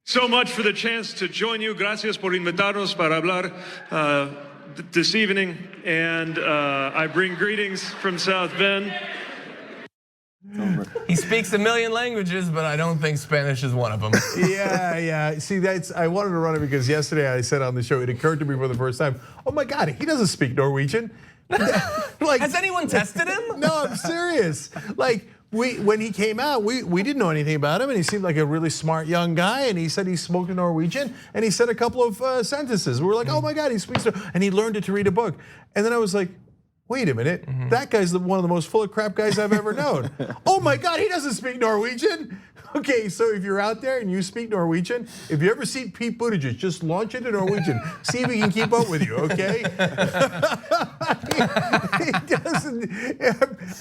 So much for the chance to join you. Gracias por invitarnos para hablar this evening. And I bring greetings from South Bend. He speaks a million languages, but I don't think Spanish is one of them. Yeah. See, I wanted to run it because yesterday I said on the show, it occurred to me for the first time, oh my God, he doesn't speak Norwegian. Like, has anyone tested him? No, I'm serious. Like, when he came out, we didn't know anything about him, and he seemed like a really smart young guy. And he said he spoke Norwegian, and he said a couple of sentences. We were like, oh my God, he speaks, and he learned it to read a book. And then I was like, wait a minute, that guy's one of the most full of crap guys I've ever known. Oh my God, he doesn't speak Norwegian. Okay, so if you're out there and you speak Norwegian, if you ever see Pete Buttigieg, just launch into Norwegian. See if he can keep up with you, okay? He doesn't,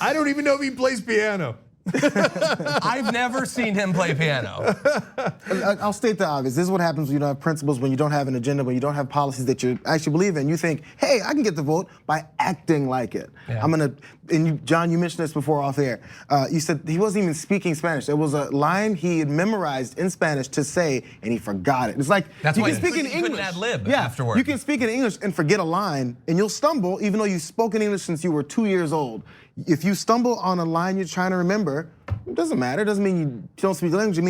I don't even know if he plays piano. I've never seen him play piano. I'll state the obvious. This is what happens when you don't have principles, when you don't have an agenda, when you don't have policies that you actually believe in. You think, hey, I can get the vote by acting like it. Yeah. John, you mentioned this before off air. You said he wasn't even speaking Spanish. It was a line he had memorized in Spanish to say, and he forgot it. It's like, that's you why can speak in English. Couldn't ad-lib yeah, afterward. You can speak in English and forget a line, and you'll stumble, even though you've spoken English since you were 2 years old. If you stumble on a line you're trying to remember, it doesn't matter. It doesn't mean you don't speak language. It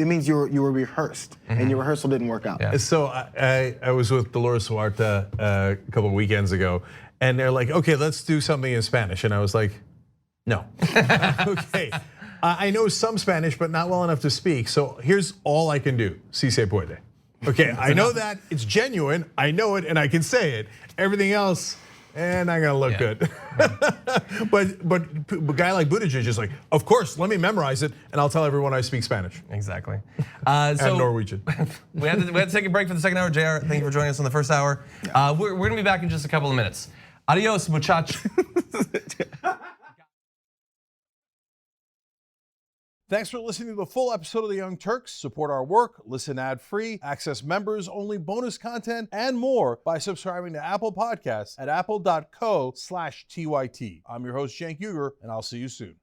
means you were rehearsed, and your rehearsal didn't work out. Yeah. So I was with Dolores Huerta a couple of weekends ago, and they're like, okay, let's do something in Spanish. And I was like, no. Okay, I know some Spanish, but not well enough to speak. So here's all I can do. Si se puede. Okay, I know that it's genuine. I know it, and I can say it. Everything else, not gonna look good. but a guy like Buttigieg is like, of course, let me memorize it, and I'll tell everyone I speak Spanish. Exactly. And Norwegian. we had to take a break for the second hour. Jayar, thank you for joining us on the first hour. We're gonna be back in just a couple of minutes. Adios, muchachos. Thanks for listening to the full episode of the Young Turks. Support our work, listen ad-free, access members-only bonus content, and more by subscribing to Apple Podcasts at apple.co/TYT. I'm your host, Cenk Uygur, and I'll see you soon.